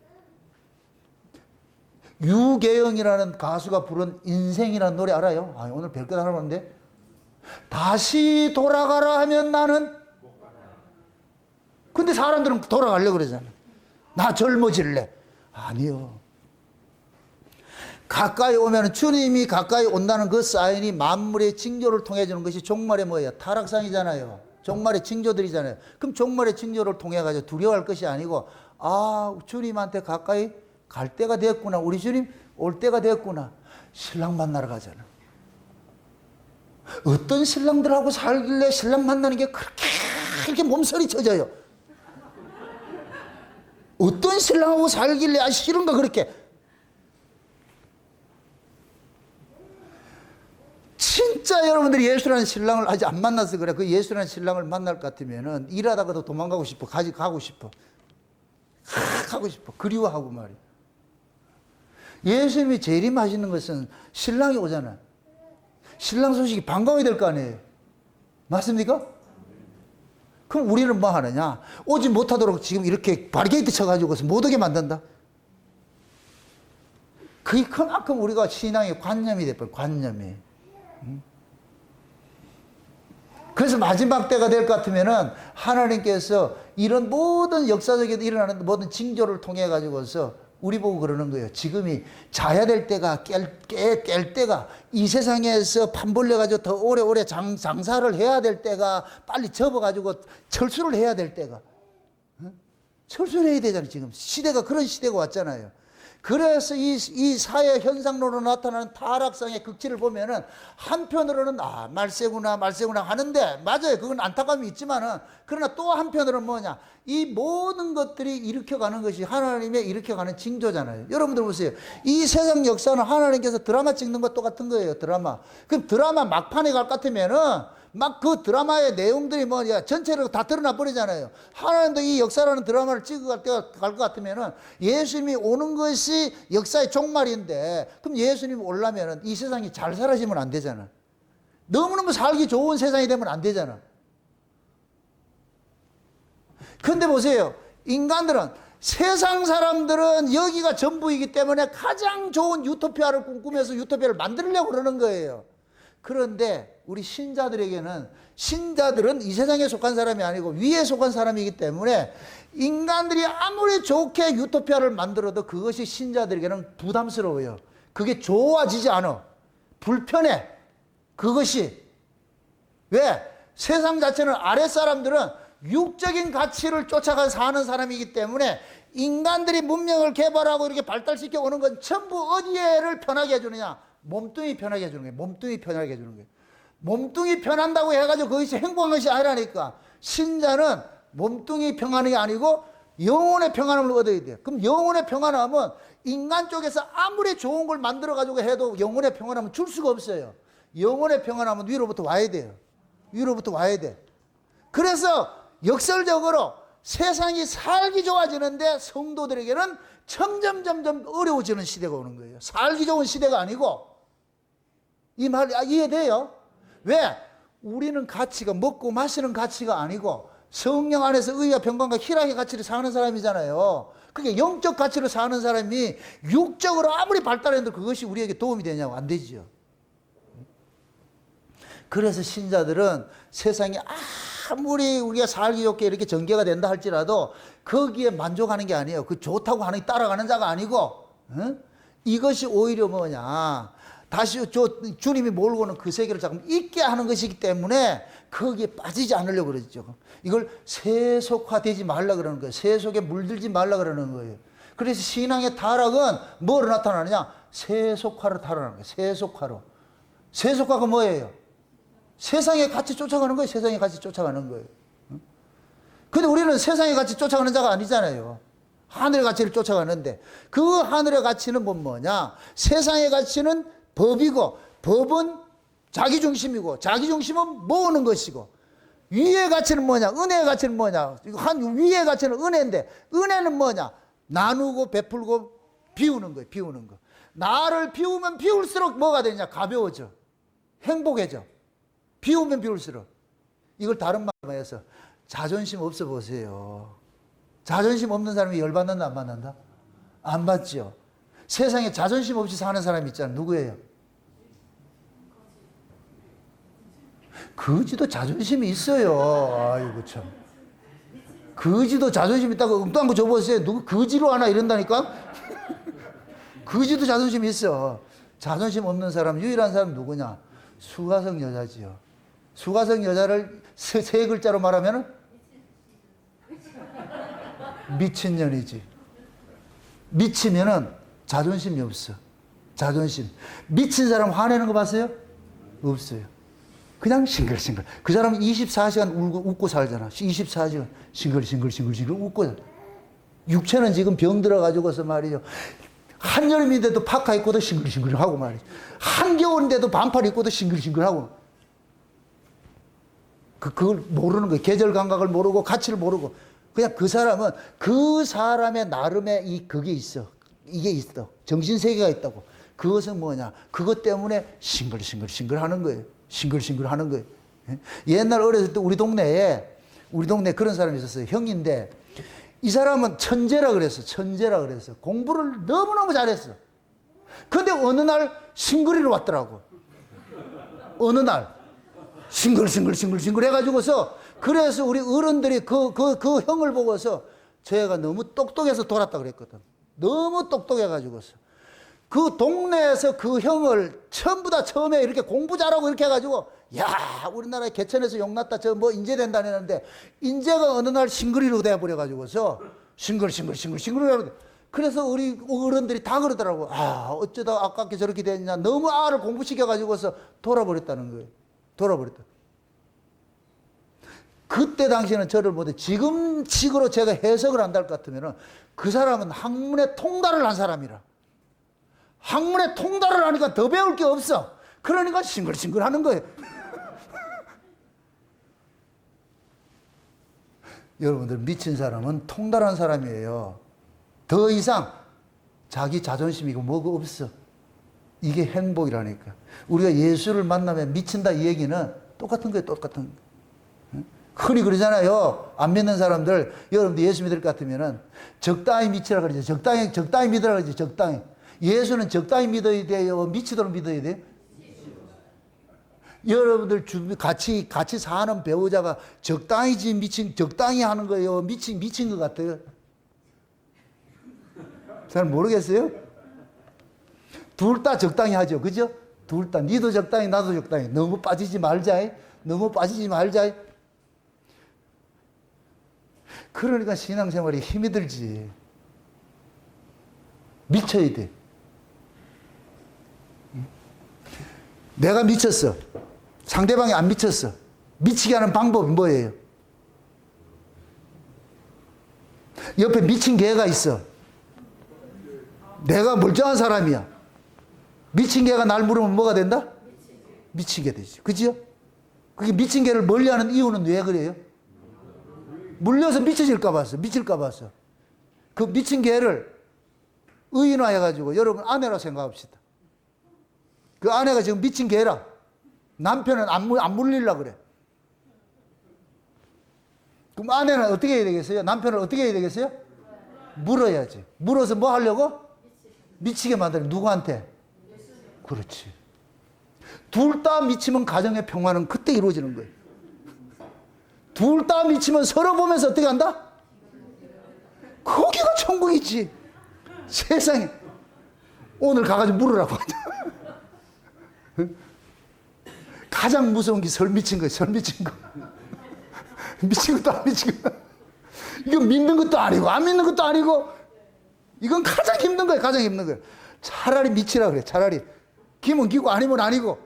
유계영이라는 가수가 부른 인생이라는 노래 알아요? 아, 오늘 별것 하나 봤는데. 다시 돌아가라 하면 나는. 근데 사람들은 돌아가려고 그러잖아. 나 젊어질래. 아니요. 가까이 오면 주님이 가까이 온다는 그 사인이 만물의 징조를 통해 주는 것이 종말의 뭐예요? 타락상이잖아요. 종말의 징조들이잖아요. 그럼 종말의 징조를 통해 가지고 두려워할 것이 아니고 아, 주님한테 가까이 갈 때가 됐구나. 우리 주님 올 때가 됐구나. 신랑 만나러 가잖아. 어떤 신랑들하고 살길래 신랑 만나는 게 그렇게 몸서리 쳐져요. 어떤 신랑하고 살길래 아 싫은가 그렇게. 진짜 여러분들이 예수라는 신랑을 아직 안 만나서 그래. 그 예수라는 신랑을 만날 것 같으면은 일하다가도 도망가고 싶어. 가고 싶어. 가고 싶어. 그리워하고 말이야. 예수님이 재림하시는 것은 신랑이 오잖아. 신랑 소식이 반가워야 될 거 아니에요. 맞습니까? 그럼 우리는 뭐 하느냐? 오지 못하도록 지금 이렇게 바리게이트 쳐가지고서 못 오게 만든다. 그게 그만큼 우리가 신앙의 관념이 돼버려. 관념이. 그래서 마지막 때가 될 것 같으면은 하나님께서 이런 모든 역사적인 일어나는 모든 징조를 통해 가지고서 우리 보고 그러는 거예요. 지금이 자야 될 때가 깰 때가 이 세상에서 판벌려 가지고 더 오래오래 장사를 해야 될 때가 빨리 접어 가지고 철수를 해야 될 때가 철수를 해야 되잖아요. 지금 시대가 그런 시대가 왔잖아요. 그래서 이 사회 현상으로 나타나는 타락상의 극치를 보면은 한편으로는 말세구나 하는데 맞아요. 그건 안타까움이 있지만은 그러나 또 한편으로는 뭐냐? 이 모든 것들이 일으켜가는 것이 하나님의 일으켜가는 징조잖아요. 여러분들 보세요. 이 세상 역사는 하나님께서 드라마 찍는 것 똑같은 거예요. 드라마. 그럼 드라마 막판에 갈 것 같으면은 막 그 드라마의 내용들이 뭐냐 전체로 다 드러나 버리잖아요. 하나님도 이 역사라는 드라마를 찍어갈 때가 갈 것 같으면은 예수님이 오는 것이 역사의 종말인데 그럼 예수님이 오려면은 이 세상이 잘 사라지면 안 되잖아. 너무너무 살기 좋은 세상이 되면 안 되잖아. 근데 보세요. 인간들은, 세상 사람들은 여기가 전부이기 때문에 가장 좋은 유토피아를 꿈꾸면서 유토피아를 만들려고 그러는 거예요. 그런데 우리 신자들에게는, 신자들은 이 세상에 속한 사람이 아니고 위에 속한 사람이기 때문에 인간들이 아무리 좋게 유토피아를 만들어도 그것이 신자들에게는 부담스러워요. 그게 좋아지지 않아. 불편해. 그것이. 왜? 세상 자체는, 아랫사람들은 육적인 가치를 쫓아가 사는 사람이기 때문에 인간들이 문명을 개발하고 이렇게 발달시켜 오는 건 전부 어디에를 편하게 해주느냐? 몸뚱이 편하게 해주는 거예요. 몸뚱이 편하게 해주는 거예요. 몸뚱이 편한다고 해가지고 그것이 행복한 것이 아니라니까. 신자는 몸뚱이 평안이 아니고 영혼의 평안함을 얻어야 돼요. 그럼 영혼의 평안함은 인간 쪽에서 아무리 좋은 걸 만들어가지고 해도 영혼의 평안함은 줄 수가 없어요. 영혼의 평안함은 위로부터 와야 돼요. 위로부터 와야 돼. 그래서 역설적으로 세상이 살기 좋아지는데 성도들에게는 점점 어려워지는 시대가 오는 거예요. 살기 좋은 시대가 아니고. 이 말 이해돼요? 왜? 우리는 가치가, 먹고 마시는 가치가 아니고 성령 안에서 의와 평강과 희락의 가치를 사는 사람이잖아요. 그게 영적 가치를 사는 사람이 육적으로 아무리 발달해도 그것이 우리에게 도움이 되냐고? 안 되지요. 그래서 신자들은 세상에 아무리 우리가 살기 좋게 이렇게 전개가 된다 할지라도 거기에 만족하는 게 아니에요. 그 좋다고 하는 따라가는 자가 아니고, 이것이 오히려 뭐냐, 다시 주님이 몰고는 그 세계를 자꾸 잊게 하는 것이기 때문에 거기에 빠지지 않으려고 그러죠. 이걸 세속화되지 말라 그러는 거예요. 세속에 물들지 말라 그러는 거예요. 그래서 신앙의 타락은 뭐로 나타나느냐? 세속화로 타락하는 거예요. 세속화로. 세속화가 뭐예요? 세상의 가치 쫓아가는 거예요. 세상의 가치 쫓아가는 거예요. 근데 우리는 세상의 가치 쫓아가는 자가 아니잖아요. 하늘의 가치를 쫓아가는데, 그 하늘의 가치는 뭐냐? 세상의 가치는 법이고, 법은 자기중심이고, 자기중심은 모으는 것이고, 위의 가치는 뭐냐? 은혜의 가치는 뭐냐? 위의 가치는 은혜인데, 은혜는 뭐냐? 나누고 베풀고 비우는 거예요. 비우는 거. 나를 비우면 비울수록 뭐가 되냐? 가벼워져. 행복해져. 비우면 비울수록. 이걸 다른 말로 해서 자존심 없어 보세요. 자존심 없는 사람이 열받는다 안 받는다? 안 받죠. 세상에 자존심 없이 사는 사람이 있잖아요. 누구예요? 거지도 자존심이 있어요. 아이고 참. 거지도 자존심 있다고 엉뚱한 거 줘보세요. 누구 거지로 하나 이런다니까? 거지도 자존심이 있어. 자존심 없는 사람, 유일한 사람 누구냐? 수가성 여자지요. 수가성 여자를 세 글자로 말하면 미친년이지. 미치면은 자존심이 없어. 자존심. 미친 사람 화내는 거 봤어요? 없어요. 그냥 싱글싱글. 그 사람은 24시간 웃고 살잖아. 24시간 싱글싱글 웃고. 육체는 지금 병 들어가지고서 말이죠. 한여름인데도 파카 입고도 싱글싱글 하고 말이죠. 한겨울인데도 반팔 입고도 싱글싱글 하고. 그걸 모르는 거예요. 계절 감각을 모르고 가치를 모르고. 그냥 그 사람은 그 사람의 나름의 그게 있어. 이게 있어. 정신세계가 있다고. 그것은 뭐냐. 그것 때문에 싱글싱글 하는 거예요. 싱글싱글 하는 거예요. 옛날 어렸을 때 우리 동네에 그런 사람이 있었어요. 형인데 이 사람은 천재라 그랬어. 천재라 그랬어. 공부를 너무너무 잘했어. 근데 어느 날 싱글이로 왔더라고. 어느 날. 싱글 해가지고서, 그래서 우리 어른들이 그 형을 보고서 쟤가 너무 똑똑해서 돌았다 그랬거든. 너무 똑똑해가지고서. 그 동네에서 그 형을 전부 다 처음에 이렇게 공부 잘하고 이렇게 해가지고, 야, 우리나라에 개천에서 용났다, 저 뭐 인재 된다 했는데, 인재가 어느 날 싱글이로 돼버려가지고서, 싱글. 그래서 우리 어른들이 다 그러더라고. 아, 어쩌다 아깝게 저렇게 됐냐. 너무 아를 공부시켜가지고서 돌아버렸다는 거예요. 돌아버렸다. 그때 당시에는 저를 보되 지금 식으로 제가 해석을 한다 할 것 같으면 그 사람은 학문에 통달을 한 사람이라. 학문에 통달을 하니까 더 배울 게 없어. 그러니까 싱글싱글 하는 거예요. 여러분들, 미친 사람은 통달한 사람이에요. 더 이상 자기 자존심이고 뭐가 없어. 이게 행복이라니까. 우리가 예수를 만나면 미친다 이 얘기는 똑같은 거예요. 똑같은 거. 흔히 그러잖아요. 안 믿는 사람들, 여러분들 예수 믿을 것 같으면은 적당히 미치라 그러죠. 적당히 믿으라 그러죠. 적당히. 예수는 적당히 믿어야 돼요. 미치도록 믿어야 돼요. 여러분들 같이 사는 배우자가 적당히 하는 거예요. 미친 것 같아요. 잘 모르겠어요? 둘 다 적당히 하죠. 그죠? 둘 다. 니도 적당히, 나도 적당히. 너무 빠지지 말자. 너무 빠지지 말자. 그러니까 신앙생활이 힘이 들지. 미쳐야 돼. 내가 미쳤어. 상대방이 안 미쳤어. 미치게 하는 방법이 뭐예요? 옆에 미친 개가 있어. 내가 멀쩡한 사람이야. 미친 개가 날 물으면 뭐가 된다? 미치게 되지. 그죠? 그게 미친 개를 멀리하는 이유는 왜 그래요? 물려서 미쳐질까 봐서, 미칠까 봐서. 그 미친 개를 의인화해가지고 여러분 아내라 생각합시다. 그 아내가 지금 미친 개라. 남편은 안 물리려고 그래. 그럼 아내는 어떻게 해야 되겠어요? 남편은 어떻게 해야 되겠어요? 물어야지. 물어서 뭐 하려고? 미치게 만들어. 누구한테? 그렇지. 둘 다 미치면 가정의 평화는 그때 이루어지는 거예요. 둘 다 미치면 서로 보면서 어떻게 한다? 거기가 천국이지. 세상에. 오늘 가가지고 물으라고 하자. 가장 무서운 게 설 미친 거예요. 설 미친 거. 미친 것도 안 미친 거. 이건 믿는 것도 아니고 안 믿는 것도 아니고 이건 가장 힘든 거예요. 가장 힘든 거예요. 차라리 미치라 그래. 차라리. 기면 기고 아니면 아니고.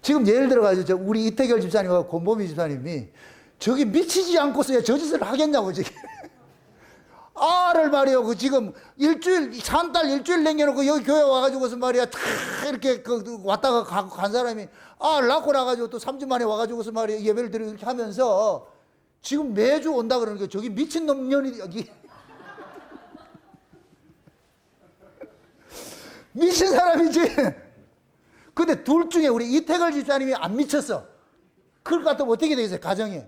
지금 예를 들어가지고 우리 이태결 집사님과 권보미 집사님이 저기 미치지 않고서야 저 짓을 하겠냐고 지금. 알을 말이요. 그 지금 한 달 일주일 남겨놓고 여기 교회 와가지고서 말이야. 다 이렇게 왔다가 간 사람이 알 낳고 나가지고 또 3주 만에 와가지고서 말이야. 예배를 드리고 이렇게 하면서 지금 매주 온다 그러는 거 저기 미친놈 년이 여기. 미친 사람이지. 근데 둘 중에 우리 이태걸 집사님이 안 미쳤어. 그럴 것 같으면 어떻게 되겠어요? 가정에.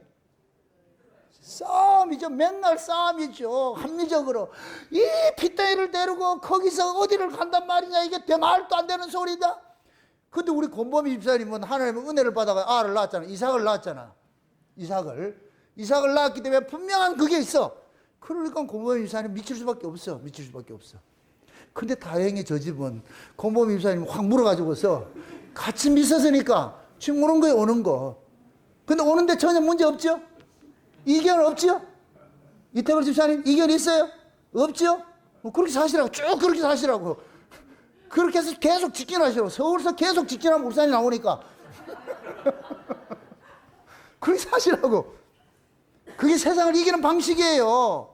싸움이죠. 맨날 싸움이죠. 합리적으로. 이 핏대를 데리고 거기서 어디를 간단 말이냐. 이게 말도 안 되는 소리다. 근데 우리 권범희 집사님은 하나님의 은혜를 받아가 알을 낳았잖아. 이삭을 낳았잖아. 이삭을 낳았기 때문에 분명한 그게 있어. 그러니까 권범희 집사님 미칠 수밖에 없어. 미칠 수밖에 없어. 근데 다행히 저 집은 권범희 집사님 확 물어가지고서 같이 미쳤으니까 지금 오는 거예요. 오는 거. 근데 오는데 전혀 문제 없죠? 이견 없죠? 이태걸 집사님 이견 있어요? 없죠? 뭐 그렇게 사시라고 쭉 그렇게 사시라고. 그렇게 해서 계속 직진하시라고. 서울서 계속 직진하면 울산이 나오니까 그렇게 사시라고. 그게 세상을 이기는 방식이에요.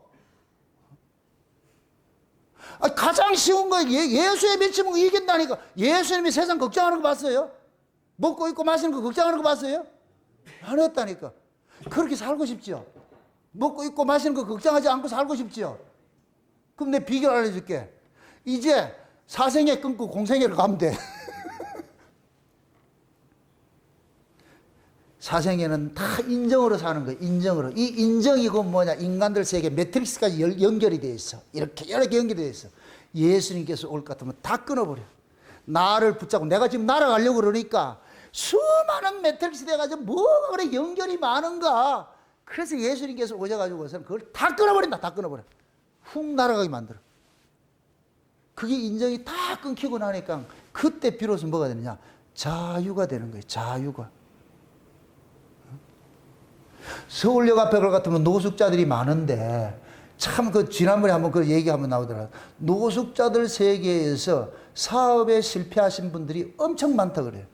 가장 쉬운 거예요. 예수에 미치면 이긴다니까. 예수님이 세상 걱정하는 거 봤어요? 먹고 입고 마시는 거 걱정하는 거 봤어요? 안 했다니까. 그렇게 살고 싶지요. 먹고 입고 마시는 거 걱정하지 않고 살고 싶지요. 그럼 내 비결 알려줄게. 이제 사생애 끊고 공생애를 가면 돼. 사생애는 다 인정으로 사는 거예요. 인정으로. 이 인정이고 뭐냐. 인간들 세계 매트릭스까지 연결이 되어 있어. 이렇게 연결이 되어 있어. 예수님께서 올 것 같으면 다 끊어버려. 나를 붙잡고 내가 지금 날아가려고 그러니까 수많은 매트릭스 돼가지고 뭐가 그래 연결이 많은가. 그래서 예수님께서 오셔가지고서는 그걸 다 끊어버린다. 다 끊어버려. 훅 날아가게 만들어. 그게 인정이 다 끊기고 나니까 그때 비로소 뭐가 되느냐. 자유가 되는 거예요. 자유가. 서울역 앞에 걸 같으면 노숙자들이 많은데 참 그 지난번에 한번 그 얘기 한번 나오더라고요. 노숙자들 세계에서 사업에 실패하신 분들이 엄청 많다 그래요.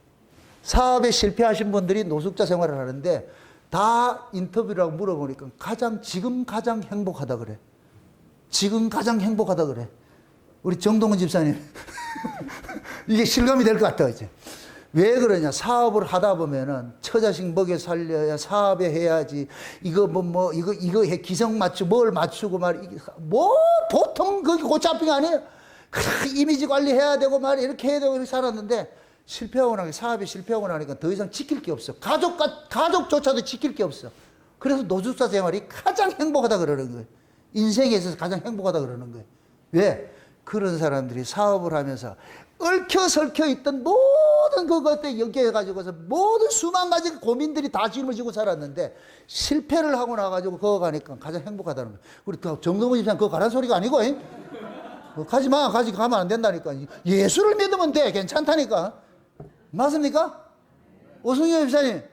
사업에 실패하신 분들이 노숙자 생활을 하는데 다 인터뷰라고 물어보니까 지금 가장 행복하다 그래. 지금 가장 행복하다 그래. 우리 정동훈 집사님. 이게 실감이 될 것 같다, 이제. 왜 그러냐. 사업을 하다 보면은 처자식 먹여 살려야 사업에 해야지. 이거 이거 해. 기성 맞추고 뭘 맞추고 뭐 보통 그게 고치 아픈 게 아니에요. 이미지 관리해야 되고 말이야 이렇게 해야 되고 이렇게 살았는데 실패하고 나니까 사업이 실패하고 나니까 더 이상 지킬 게 없어. 가족조차도 지킬 게 없어. 그래서 노숙자 생활이 가장 행복하다 그러는 거예요. 인생에 있어서 가장 행복하다 그러는 거예요. 왜? 그런 사람들이 사업을 하면서 얽혀설켜 있던 모든 그것들 연결해가지고서 모든 수만 가지 고민들이 다 짊어지고 살았는데 실패를 하고 나가지고 그거 가니까 가장 행복하다는 거예요. 우리 정동훈 집사님 그거 가란 소리가 아니고 가지 마. 가면 안 된다니까. 예수를 믿으면 돼. 괜찮다니까. 맞습니까? 오승현 집사님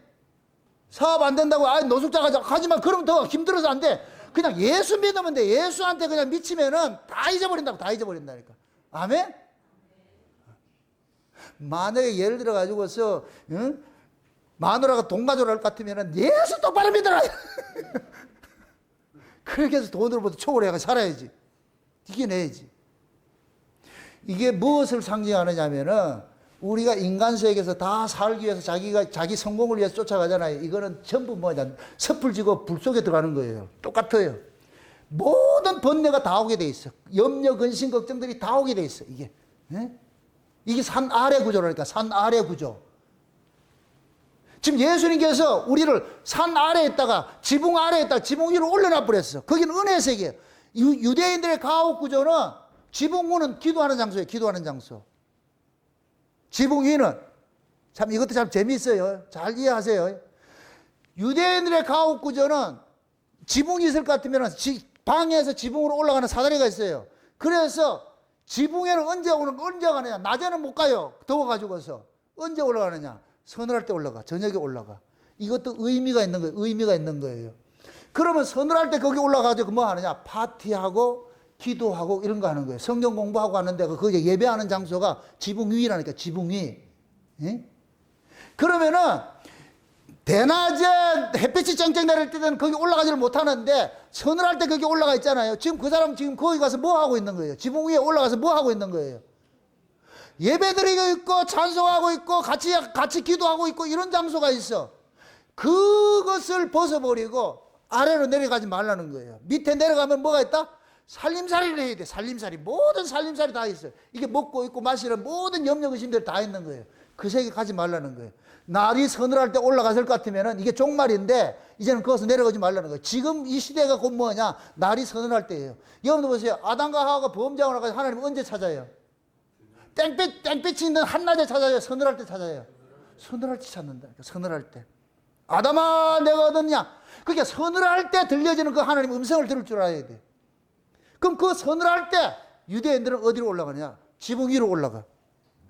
사업 안 된다고 노숙자 가지 마. 그럼 더 힘들어서 안 돼. 그냥 예수 믿으면 돼. 예수한테 그냥 미치면은 다 잊어버린다니까. 아멘? 만약에 예를 들어 가지고서 마누라가 돈 가져올 것 같으면은 예수 똑바로 믿어라. 그렇게 해서 돈으로부터 촉을 해가 살아야지. 이겨내야지. 이게 무엇을 상징하느냐면은 우리가 인간 세계에서 다 살기 위해서 자기 성공을 위해서 쫓아가잖아요. 이거는 전부 뭐냐 섣불 지고 불 속에 들어가는 거예요. 똑같아요. 모든 번뇌가 다 오게 돼 있어. 염려, 근심, 걱정들이 다 오게 돼 있어. 이게 이게 산 아래 구조라니까. 산 아래 구조. 지금 예수님께서 우리를 산 아래에 있다가 지붕 아래에 있다가 지붕 위로 올려놔 버렸어. 거기는 은혜의 세계예요. 유대인들의 가옥 구조는 지붕 위는 기도하는 장소예요. 기도하는 장소. 지붕 위는 참 이것도 참 재미있어요. 잘 이해하세요. 유대인들의 가옥 구조는 지붕이 있을 것 같으면 방에서 지붕으로 올라가는 사다리가 있어요. 그래서 지붕에는 언제 가느냐? 낮에는 못 가요. 더워가지고서. 언제 올라가느냐? 서늘할 때 올라가. 저녁에 올라가. 이것도 의미가 있는 거예요. 의미가 있는 거예요. 그러면 서늘할 때 거기 올라가가지고 뭐 하느냐? 파티하고 기도하고 이런 거 하는 거예요. 성경 공부하고 하는데 거기 예배하는 장소가 지붕 위라니까. 지붕 위. 예? 그러면은 대낮에 햇빛이 쨍쨍 내릴 때는 거기 올라가지를 못하는데 서늘할 때 거기 올라가 있잖아요. 지금 그 사람 지금 거기 가서 뭐 하고 있는 거예요? 지붕 위에 올라가서 뭐 하고 있는 거예요? 예배 드리고 있고 찬송하고 있고 같이 기도하고 있고 이런 장소가 있어. 그것을 벗어버리고 아래로 내려가지 말라는 거예요. 밑에 내려가면 뭐가 있다? 살림살이를 해야 돼. 살림살이. 모든 살림살이 다 있어요. 이게 먹고 있고 마시는 모든 염려 의심들 다 있는 거예요. 그 세계 가지 말라는 거예요. 날이 서늘할 때 올라갔을 것 같으면 이게 종말인데 이제는 거기서 내려가지 말라는 거예요. 지금 이 시대가 곧 뭐냐? 날이 서늘할 때예요. 여러분들 보세요. 아담과 하와가 범죄하고 나서 하나님 언제 찾아요? 땡볕이 있는 한낮에 찾아요? 서늘할 때 찾아요? 서늘할 때 찾는다. 서늘할 때. 아담아 내가 얻었냐? 그러니까 서늘할 때 들려지는 그 하나님 음성을 들을 줄 알아야 돼. 그럼 그 서늘할 때 유대인들은 어디로 올라가냐? 지붕 위로 올라가.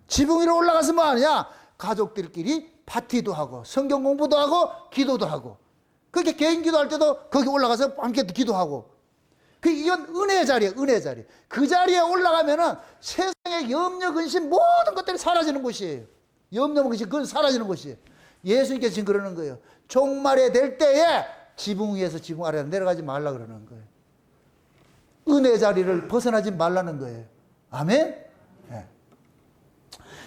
지붕 위로 올라가서 뭐 하느냐? 가족들끼리 파티도 하고 성경 공부도 하고 기도도 하고 그렇게 개인 기도할 때도 거기 올라가서 함께 기도하고 이건 은혜의 자리예요. 은혜의 자리. 그 자리에 올라가면은 세상의 염려 근심 모든 것들이 사라지는 곳이에요. 염려 근심 그건 사라지는 곳이에요. 예수님께서 지금 그러는 거예요. 종말에 될 때에 지붕 위에서 지붕 아래로 내려가지 말라 그러는 거예요. 은혜의 자리를 벗어나지 말라는 거예요. 아멘? 네.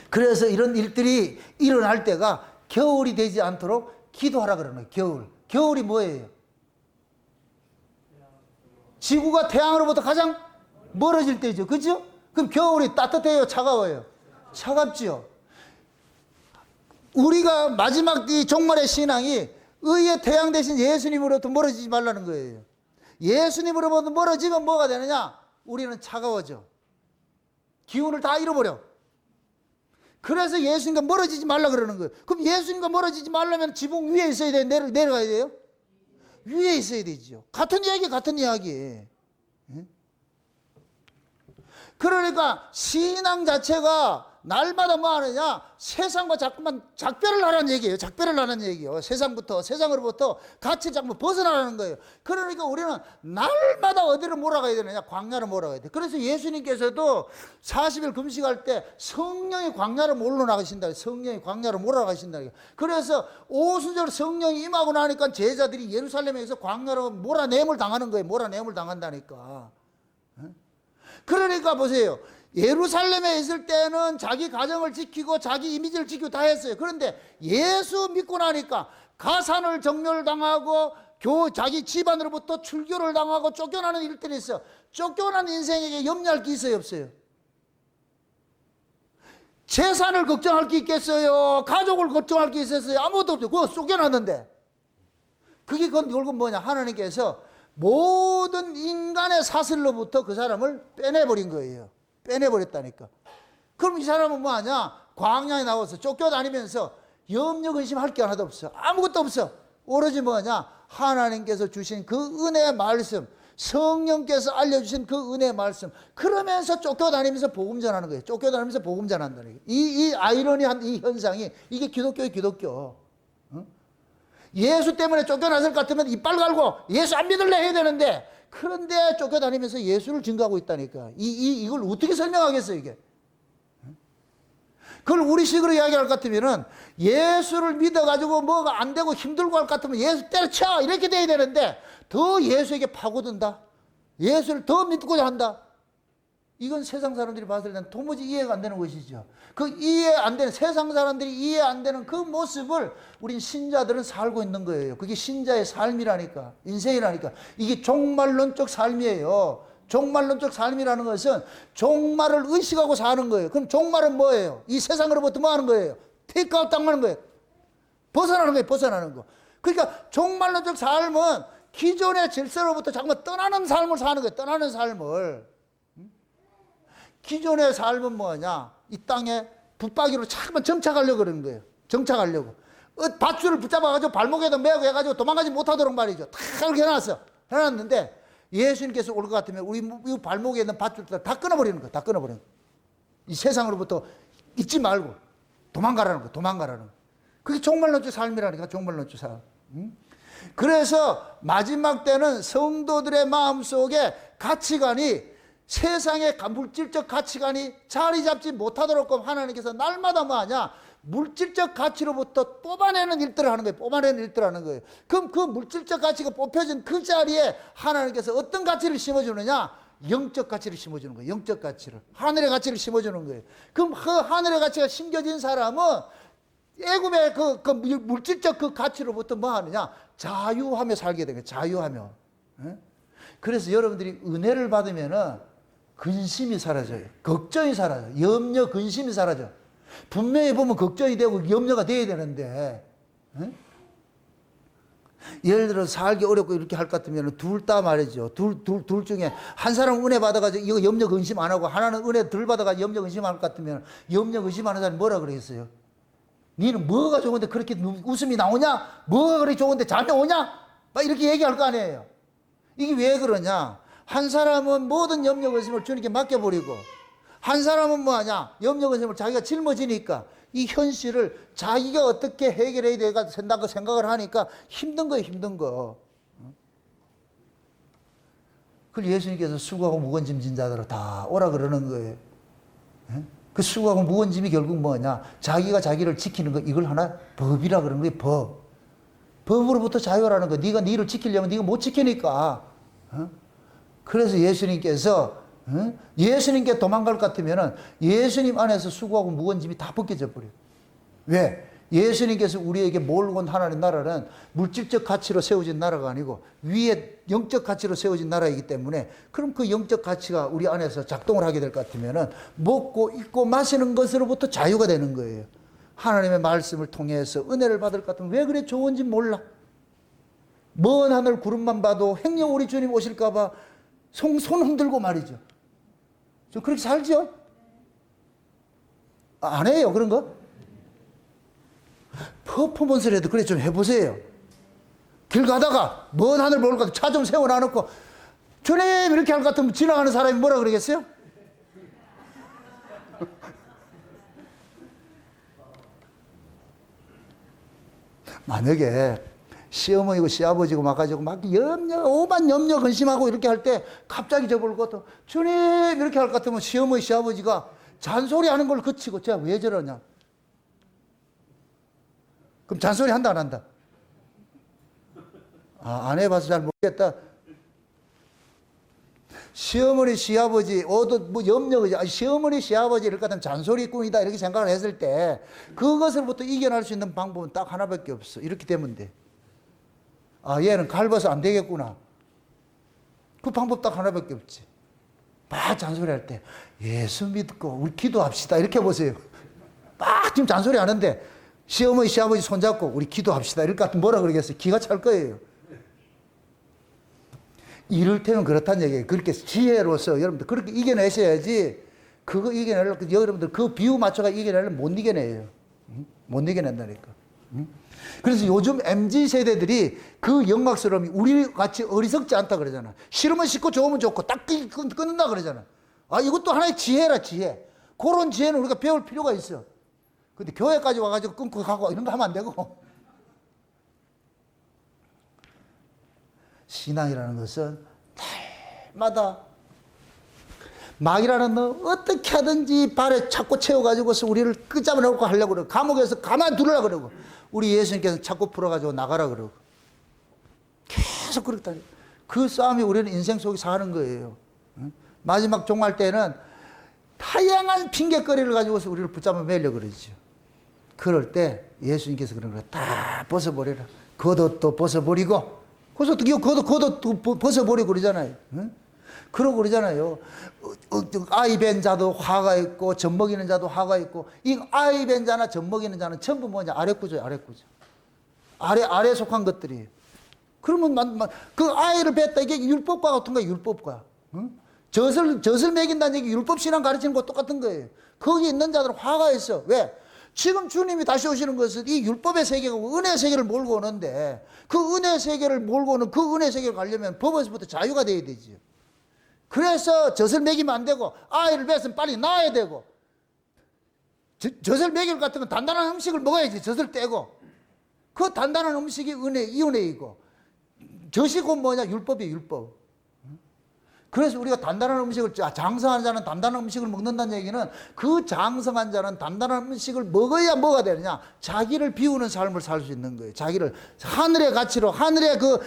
그래서 이런 일들이 일어날 때가 겨울이 되지 않도록 기도하라 그러는 거예요. 겨울이 뭐예요? 지구가 태양으로부터 가장 멀어질 때죠. 그죠? 그럼 겨울이 따뜻해요? 차가워요? 차갑지요. 우리가 마지막 이 종말의 신앙이 의의 태양 대신 예수님으로부터 멀어지지 말라는 거예요. 예수님으로부터 멀어지면 뭐가 되느냐? 우리는 차가워져. 기운을 다 잃어버려. 그래서 예수님과 멀어지지 말라 그러는 거예요. 그럼 예수님과 멀어지지 말려면 지붕 위에 있어야 돼요? 내려가야 돼요? 위에 있어야 되죠. 같은 이야기. 그러니까 신앙 자체가 날마다 뭐 하느냐? 세상과 자꾸만 작별을 하라는 얘기예요. 작별을 하는 얘기예요. 세상으로부터 같이 자꾸 벗어나라는 거예요. 그러니까 우리는 날마다 어디로 몰아가야 되느냐? 광야로 몰아가야 돼. 그래서 예수님께서도 40일 금식할 때 성령이 광야로 몰아나가신다. 성령이 광야로 몰아가신다. 그래서 오순절 성령이 임하고 나니까 제자들이 예루살렘에서 광야로 몰아내음을 당하는 거예요. 몰아내음을 당한다니까. 그러니까 보세요. 예루살렘에 있을 때는 자기 가정을 지키고 자기 이미지를 지키고 다 했어요. 그런데 예수 믿고 나니까 가산을 정멸당하고 자기 집안으로부터 출교를 당하고 쫓겨나는 일들이 있어. 쫓겨난 인생에게 염려할 게 있어요? 없어요? 재산을 걱정할 게 있겠어요? 가족을 걱정할 게 있었어요? 아무것도 없죠. 그거 쫓겨났는데. 그게 결국 뭐냐? 하나님께서 모든 인간의 사슬로부터 그 사람을 빼내버린 거예요. 빼내버렸다니까. 그럼 이 사람은 뭐하냐? 광야에 나와서 쫓겨다니면서 염려 근심할 게 하나도 없어. 아무것도 없어. 오로지 뭐냐? 하나님께서 주신 그 은혜의 말씀, 성령께서 알려주신 그 은혜의 말씀, 그러면서 쫓겨다니면서 복음 전하는 거예요. 쫓겨다니면서 복음 전한다는 거예요. 이 아이러니한 이 현상이, 이게 기독교예요, 기독교. 어? 예수 때문에 쫓겨났을 것 같으면 이빨 갈고 예수 안 믿을래 해야 되는데, 그런데 쫓겨다니면서 예수를 증거하고 있다니까. 이걸 어떻게 설명하겠어요, 이게? 그걸 우리식으로 이야기할 것 같으면은, 예수를 믿어가지고 뭐가 안 되고 힘들고 할 것 같으면 예수 때려쳐! 이렇게 돼야 되는데, 더 예수에게 파고든다. 예수를 더 믿고자 한다. 이건 세상 사람들이 봤을 때는 도무지 이해가 안 되는 것이죠. 그 이해 안 되는, 세상 사람들이 이해 안 되는 그 모습을 우린 신자들은 살고 있는 거예요. 그게 신자의 삶이라니까. 인생이라니까. 이게 종말론적 삶이에요. 종말론적 삶이라는 것은 종말을 의식하고 사는 거예요. 그럼 종말은 뭐예요? 이 세상으로부터 뭐 하는 거예요? 테이크아웃 당하는 거예요. 벗어나는 거예요. 벗어나는 거. 그러니까 종말론적 삶은 기존의 질서로부터 잠깐 떠나는 삶을 사는 거예요. 떠나는 삶을. 기존의 삶은 뭐냐? 이 땅에 붙박이로 잠깐 정착하려고 그러는 거예요. 정착하려고. 밧줄을 붙잡아가지고 발목에도 메고 해가지고 도망가지 못하도록 말이죠. 다 이렇게 해놨어. 해놨는데, 예수님께서 올 것 같으면 우리 발목에 있는 밧줄들 다 끊어버리는 거야. 다 끊어버리는 거야. 이 세상으로부터 잊지 말고 도망가라는 거야. 도망가라는 거야. 그게 종말론적 삶이라니까. 종말론적 삶. 그래서 마지막 때는 성도들의 마음속에 가치관이, 세상의 물질적 가치관이 자리 잡지 못하도록 하나님께서 날마다 뭐하냐? 물질적 가치로부터 뽑아내는 일들을 하는 거예요. 뽑아내는 일들을 하는 거예요. 그럼 그 물질적 가치가 뽑혀진 그 자리에 하나님께서 어떤 가치를 심어주느냐? 영적 가치를 심어주는 거예요. 영적 가치를. 하늘의 가치를 심어주는 거예요. 그럼 그 하늘의 가치가 심겨진 사람은 애굽의 그 물질적 그 가치로부터 뭐 하느냐? 자유하며 살게 되는 거예요. 자유하며. 그래서 여러분들이 은혜를 받으면은 근심이 사라져요. 걱정이 사라져요. 염려, 근심이 사라져. 분명히 보면 걱정이 되고 염려가 돼야 되는데, 예를 들어 살기 어렵고 이렇게 할 것 같으면 둘 다 말이죠. 둘 중에 한 사람은 은혜 받아가지고 이거 염려 근심 안 하고, 하나는 은혜 덜 받아가지고 염려 근심 할 것 같으면, 염려 근심하는 사람이 뭐라 그러겠어요? 니는 뭐가 좋은데 그렇게 웃음이 나오냐? 뭐가 그렇게 좋은데 잠이 오냐? 막 이렇게 얘기할 거 아니에요. 이게 왜 그러냐? 한 사람은 모든 염려 근심을 주님께 맡겨버리고, 한 사람은 뭐하냐? 염려 근심을 자기가 짊어지니까 이 현실을 자기가 어떻게 해결해야 될까 생각을 하니까 힘든 거예요. 힘든 거. 그걸 예수님께서 수고하고 무거운 짐 진 자들아 다 오라 그러는 거예요. 그 수고하고 무거운 짐이 결국 뭐냐? 자기가 자기를 지키는 거, 이걸 하나 법이라 그러는 거예요. 법. 법으로부터 자유라는 거. 네가 니를 지키려면 네가 못 지키니까. 그래서 예수님께서 예수님께 도망갈 것 같으면 예수님 안에서 수고하고 무거운 짐이 다 벗겨져 버려요. 왜? 예수님께서 우리에게 몰고 온 하나님 나라는 물질적 가치로 세워진 나라가 아니고 위에 영적 가치로 세워진 나라이기 때문에, 그럼 그 영적 가치가 우리 안에서 작동을 하게 될 것 같으면 먹고 입고 마시는 것으로부터 자유가 되는 거예요. 하나님의 말씀을 통해서 은혜를 받을 것 같으면 왜 그래 좋은지 몰라. 먼 하늘 구름만 봐도 행여 우리 주님 오실까 봐 손 흔들고 말이죠. 저 그렇게 살죠? 안 해요, 그런 거? 퍼포먼스라도 그래 좀 해보세요. 길 가다가 먼 하늘 보러 가서 차 좀 세워놔놓고 주님 이렇게 할 것 같으면 지나가는 사람이 뭐라 그러겠어요? 만약에 시어머니고 시아버지고 막 가지고 막 오만 염려 근심하고 이렇게 할 때 갑자기 저볼 것도 주님 이렇게 할 것 같으면 시어머니 시아버지가 잔소리하는 걸 그치고 제가 왜 저러냐? 그럼 잔소리 한다 안 한다? 안 해봐서 잘 모르겠다. 시어머니 시아버지 뭐 염려, 시어머니 시아버지 이럴 것 같으면 잔소리꾼이다 이렇게 생각을 했을 때 그것으로부터 이겨낼 수 있는 방법은 딱 하나밖에 없어. 이렇게 되면 돼. 얘는 갈봐서 안 되겠구나. 그 방법 딱 하나밖에 없지. 막 잔소리할 때 예수 믿고 우리 기도합시다 이렇게 해보세요. 막 지금 잔소리 하는데 시어머니, 시아버지 손잡고 우리 기도합시다. 이럴 것 같으면 뭐라 그러겠어요? 기가 찰 거예요. 이를테면 그렇다는 얘기예요. 그렇게 지혜로서 여러분들 그렇게 이겨내셔야지 그거 이겨내려고 여러분들 그 비유 맞춰가 이겨내려면 못 이겨내요. 못 이겨낸다니까. 그래서 요즘 MZ 세대들이 그 영광스러움이 우리 같이 어리석지 않다 그러잖아. 싫으면 싫고 좋으면 좋고 딱 끊는다 그러잖아. 아, 이것도 하나의 지혜라, 지혜. 그런 지혜는 우리가 배울 필요가 있어. 근데 교회까지 와가지고 끊고 가고 이런 거 하면 안 되고. 신앙이라는 것은 날마다 마귀라는 너 어떻게 하든지 발에 자꾸 채워가지고서 우리를 끝잡아 놓고 하려고 그러고 감옥에서 가만두려고 그러고 우리 예수님께서 자꾸 풀어가지고 나가라 그러고 계속 그렇다. 그 싸움이 우리는 인생 속에서 하는 거예요. 마지막 종말 때는 다양한 핑계거리를 가지고서 우리를 붙잡아 매려고 그러죠. 그럴 때 예수님께서 그런 거 다 벗어버려라. 겉옷도 벗어버리고 그래서 겉옷도 벗어버리고 그러잖아요. 그러고 그러잖아요. 아이 벤 자도 화가 있고 젖먹이는 자도 화가 있고 이 아이 벤 자나 젖먹이는 자는 전부 뭐냐 아랫구조예요. 아랫구조. 아래 속한 것들이에요. 그러면 그 아이를 뱉다 이게 율법과 같은 거야. 율법과. 젖을 먹인다는 얘기 율법신앙 가르치는 거 똑같은 거예요. 거기 있는 자들은 화가 있어. 왜? 지금 주님이 다시 오시는 것은 이 율법의 세계가 은혜의 세계를 몰고 오는데 그 은혜의 세계를 몰고 오는 그 은혜의 세계를 가려면 법에서부터 자유가 돼야 되지요. 그래서 젖을 먹이면 안 되고 아이를 뱉으면 빨리 낳아야 되고 젖을 먹일 것 같으면 단단한 음식을 먹어야지. 젖을 떼고 그 단단한 음식이 이 은혜이고 젖이 곧 뭐냐 율법이에요. 율법. 그래서 우리가 단단한 음식을 장성한 자는 단단한 음식을 먹는다는 얘기는 그 장성한 자는 단단한 음식을 먹어야 뭐가 되느냐 자기를 비우는 삶을 살 수 있는 거예요. 자기를 하늘의 가치로 하늘의 그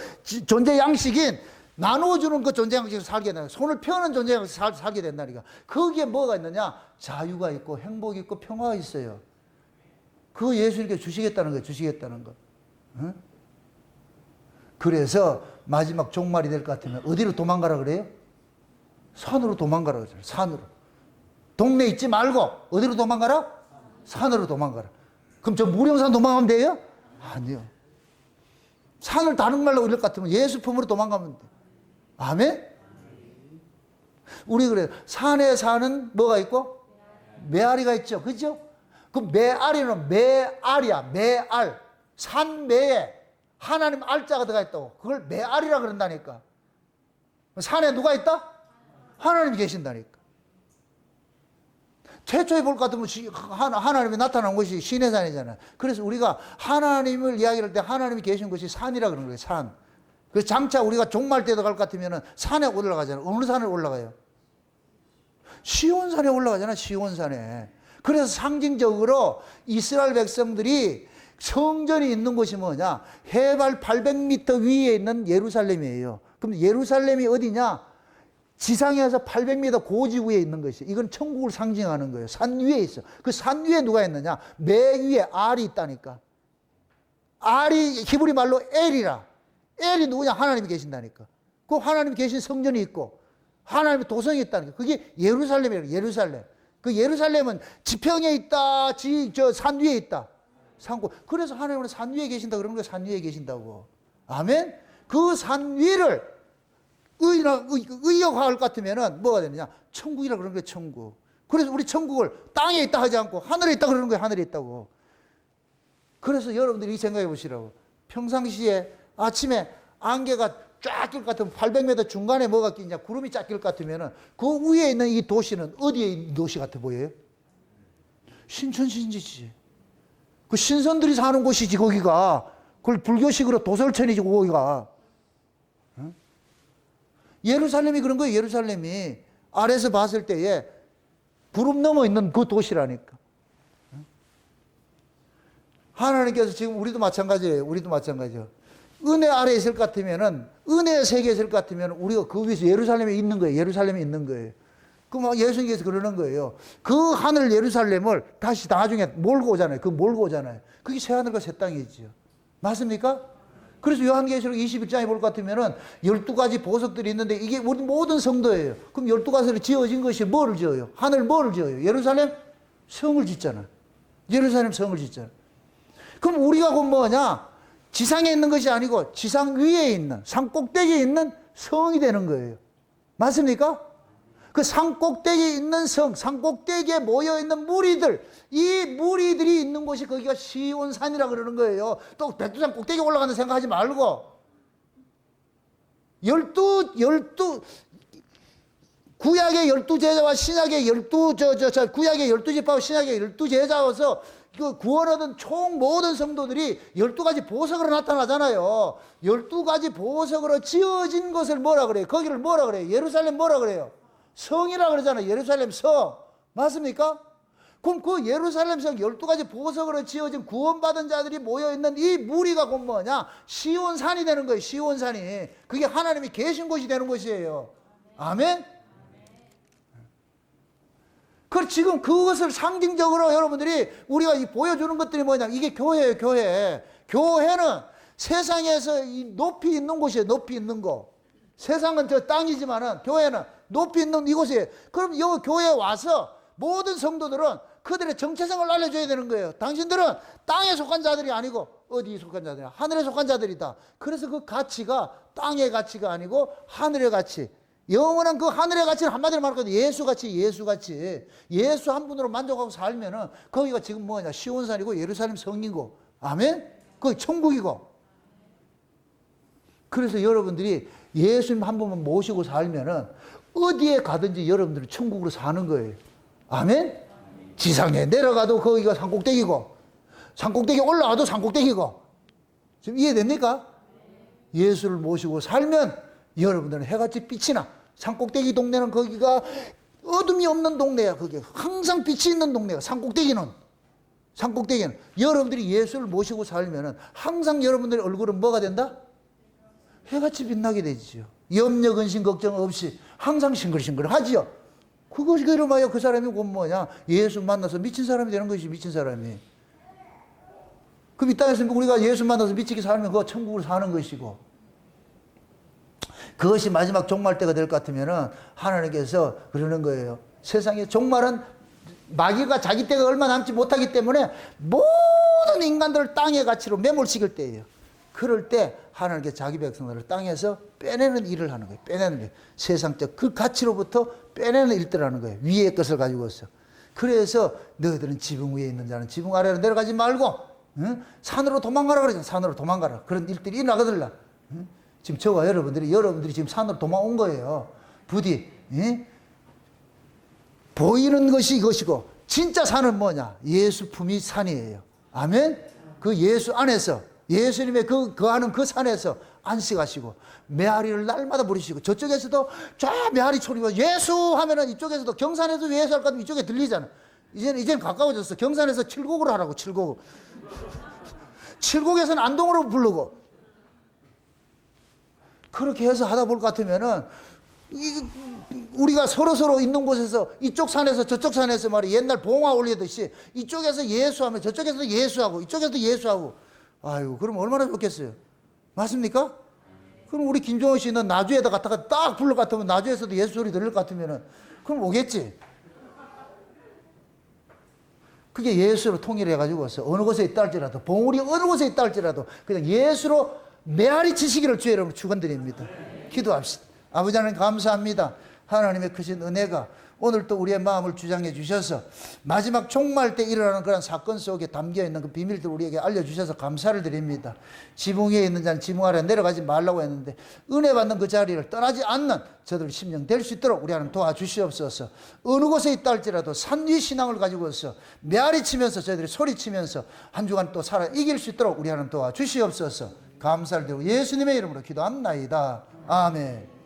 존재 양식인 나눠주는 그 존재 양식을 살게 된다. 손을 펴는 존재 양식을 살게 된다니까. 거기에 뭐가 있느냐 자유가 있고 행복이 있고 평화가 있어요. 그거 예수님께 주시겠다는 거예요. 주시겠다는 거. 응? 그래서 마지막 종말이 될 것 같으면 어디로 도망가라 그래요? 산으로 도망가라 그러잖아요. 산으로. 동네 있지 말고 어디로 도망가라? 산으로 도망가라. 그럼 저 무령산 도망가면 돼요? 아니요. 산을 다른 말로 이럴 것 같으면 예수 품으로 도망가면 돼. 아멘? 우리 그래요. 산에 사는 뭐가 있고? 메아리가 있죠. 그죠? 그 메아리는 메알이야. 메알. 산매에 하나님 알자가 들어가 있다고. 그걸 메알이라 그런다니까. 산에 누가 있다? 하나님이 계신다니까. 최초에 볼 것 같으면 하나님이 나타난 것이 신의 산이잖아요. 그래서 우리가 하나님을 이야기할 때 하나님이 계신 것이 산이라 그러는 거예요. 산. 그래서 장차 우리가 종말 때도 갈 것 같으면 산에 올라가잖아요. 어느 산에 올라가요? 시온산에 올라가잖아요. 시온산에. 그래서 상징적으로 이스라엘 백성들이 성전이 있는 곳이 뭐냐? 해발 800m 위에 있는 예루살렘이에요. 그럼 예루살렘이 어디냐? 지상에서 800m 고지 위에 있는 것이. 이건 천국을 상징하는 거예요. 산 위에 있어. 그 산 위에 누가 있느냐? 매 위에 알이 있다니까. 알이 히브리 말로 엘이라. 엘이 누구냐? 하나님이 계신다니까. 그 하나님이 계신 성전이 있고 하나님의 도성이 있다니까. 그게 예루살렘이에요. 예루살렘. 그 예루살렘은 지평에 있다. 저 산 위에 있다. 산고. 그래서 하나님은 산 위에 계신다. 그런 거예요. 산 위에 계신다고. 아멘? 그 산 위를 의역할 것 같으면은 뭐가 되느냐? 천국이라 그런 거예요. 천국. 그래서 우리 천국을 땅에 있다 하지 않고 하늘에 있다 그러는 거예요. 하늘에 있다고. 그래서 여러분들이 이 생각해 보시라고. 평상시에 아침에 안개가 쫙 낄 것 같으면 800m 중간에 뭐가 끼냐? 구름이 쫙 낄 것 같으면은 그 위에 있는 이 도시는 어디에 있는 도시 같아 보여요? 신천신지지. 그 신선들이 사는 곳이지 거기가. 그걸 불교식으로 도설천이지 거기가. 응? 예루살렘이 그런 거예요. 예루살렘이 아래에서 봤을 때에 구름 넘어 있는 그 도시라니까. 하나님께서 지금 우리도 마찬가지예요. 우리도 마찬가지예요. 은혜 아래에 있을 것 같으면은 은혜의 세계에 있을 것 같으면 우리가 그 위에서 예루살렘에 있는 거예요. 예루살렘에 있는 거예요. 그럼 예수님께서 그러는 거예요. 그 하늘 예루살렘을 다시 나중에 몰고 오잖아요. 그 몰고 오잖아요. 그게 새 하늘과 새 땅이지요. 맞습니까? 그래서 요한계시록 21장에 볼 것 같으면은 12가지 보석들이 있는데 이게 우리 모든 성도예요. 그럼 12가지로 지어진 것이 뭐를 지어요? 하늘 뭐를 지어요? 예루살렘? 성을 짓잖아. 예루살렘 성을 짓잖아요. 그럼 우리가 곧 뭐냐? 지상에 있는 것이 아니고 지상 위에 있는, 산 꼭대기에 있는 성이 되는 거예요. 맞습니까? 그 산 꼭대기에 있는 성, 산 꼭대기에 모여있는 무리들, 이 무리들이 있는 곳이 거기가 시온산이라 그러는 거예요. 또 백두산 꼭대기 올라가는 생각하지 말고, 구약의 12제자와 신약의 구약의 12지파와 신약의 12제자여서 그 구원 얻은 총 모든 성도들이 12가지 보석으로 나타나잖아요. 12가지 보석으로 지어진 것을 뭐라 그래요? 거기를 뭐라 그래요? 예루살렘 뭐라 그래요? 성이라 그러잖아요. 예루살렘 성. 맞습니까? 그럼 그 예루살렘 성 12가지 보석으로 지어진 구원받은 자들이 모여있는 이 무리가 곧 뭐냐? 시온산이 되는 거예요. 시온산이. 그게 하나님이 계신 곳이 되는 것이에요. 아멘? 그 지금 그것을 상징적으로 여러분들이 우리가 보여주는 것들이 뭐냐? 이게 교회예요, 교회. 교회는 세상에서 높이 있는 곳이에요, 높이 있는 곳. 세상은 저 땅이지만은 교회는 높이 있는 이곳이에요. 그럼 이 교회에 와서 모든 성도들은 그들의 정체성을 알려줘야 되는 거예요. 당신들은 땅에 속한 자들이 아니고 어디에 속한 자들이야? 하늘에 속한 자들이다. 그래서 그 가치가 땅의 가치가 아니고 하늘의 가치. 영원한 그 하늘의 가치는 한마디로 말하거든요. 예수같이, 예수같이. 예수 한 분으로 만족하고 살면은 거기가 지금 뭐냐? 시온산이고 예루살렘 성이고. 아멘? 거기 천국이고. 그래서 여러분들이 예수님 한 분만 모시고 살면은 어디에 가든지 여러분들은 천국으로 사는 거예요. 아멘? 지상에 내려가도 거기가 산꼭대기고, 산꼭대기 올라가도 산꼭대기고. 지금 이해됩니까? 예수를 모시고 살면 여러분들은 해같이 빛이 나. 산꼭대기 동네는 거기가 어둠이 없는 동네야. 거기 항상 빛이 있는 동네야. 산꼭대기는 여러분들이 예수를 모시고 살면은 항상 여러분들의 얼굴은 뭐가 된다? 해같이 빛나게 되지요. 염려, 근심, 걱정 없이 항상 싱글싱글하지요. 그것이 그러면 그 사람이 곧 뭐냐? 예수 만나서 미친 사람이 되는 것이 미친 사람이. 그럼 이 땅에서 우리가 예수 만나서 미치게 살면 그거 천국을 사는 것이고, 그것이 마지막 종말 때가 될 것 같으면은 하나님께서 그러는 거예요. 세상의 종말은 마귀가 자기 때가 얼마 남지 못하기 때문에 모든 인간들을 땅의 가치로 매몰시킬 때예요. 그럴 때 하나님께 자기 백성들을 땅에서 빼내는 일을 하는 거예요. 빼내는 거예요. 세상적 그 가치로부터 빼내는 일들을 하는 거예요. 위의 것을 가지고서. 그래서 너희들은 지붕 위에 있는 자는 지붕 아래로 내려가지 말고, 응? 산으로 도망가라 그러잖아. 산으로 도망가라. 그런 일들이 일어나거든요. 응? 지금 저와 여러분들이 지금 산으로 도망온 거예요. 부디. 응? 보이는 것이 이것이고 진짜 산은 뭐냐? 예수품이 산이에요. 아멘? 그 예수 안에서 예수님의 거하는 그 산에서 안식하시고 메아리를 날마다 부르시고 저쪽에서도 쫙 메아리 소리가 예수 하면은 이쪽에서도 경산에서 예수 할 것 같으면 이쪽에 들리잖아. 이제는 가까워졌어. 경산에서 칠곡으로 하라고. 칠곡에서는 안동으로 부르고. 그렇게 해서 하다 볼 것 같으면은 우리가 서로 있는 곳에서 이쪽 산에서 저쪽 산에서 말이야 옛날 봉화 올리듯이 이쪽에서 예수하면 저쪽에서도 예수하고 이쪽에서도 예수하고. 아유, 그럼 얼마나 좋겠어요. 맞습니까? 그럼 우리 김종호 씨는 나주에다 갔다가 딱 불러 같으면 나주에서도 예수 소리 들을 것 같으면은 그럼 오겠지. 그게 예수로 통일해가지고서 어느 곳에 있다 할지라도 봉우리 어느 곳에 있다 할지라도 그냥 예수로 메아리 치시기를 주의 이름으로 축원드립니다. 기도합시다. 아버지 하나님 감사합니다. 하나님의 크신 은혜가 오늘 또 우리의 마음을 주장해 주셔서 마지막 종말 때 일어나는 그런 사건 속에 담겨있는 그 비밀들 우리에게 알려주셔서 감사를 드립니다. 지붕 위에 있는 자는 지붕 아래 내려가지 말라고 했는데 은혜 받는 그 자리를 떠나지 않는 저들 심령 될 수 있도록 우리 하나님 도와주시옵소서. 어느 곳에 있다 할지라도 산위 신앙을 가지고서 메아리 치면서 저희들이 소리치면서 한 주간 또 살아 이길 수 있도록 우리 하나님 도와주시옵소서. 감사를 드리고 예수님의 이름으로 기도합나이다. 아멘.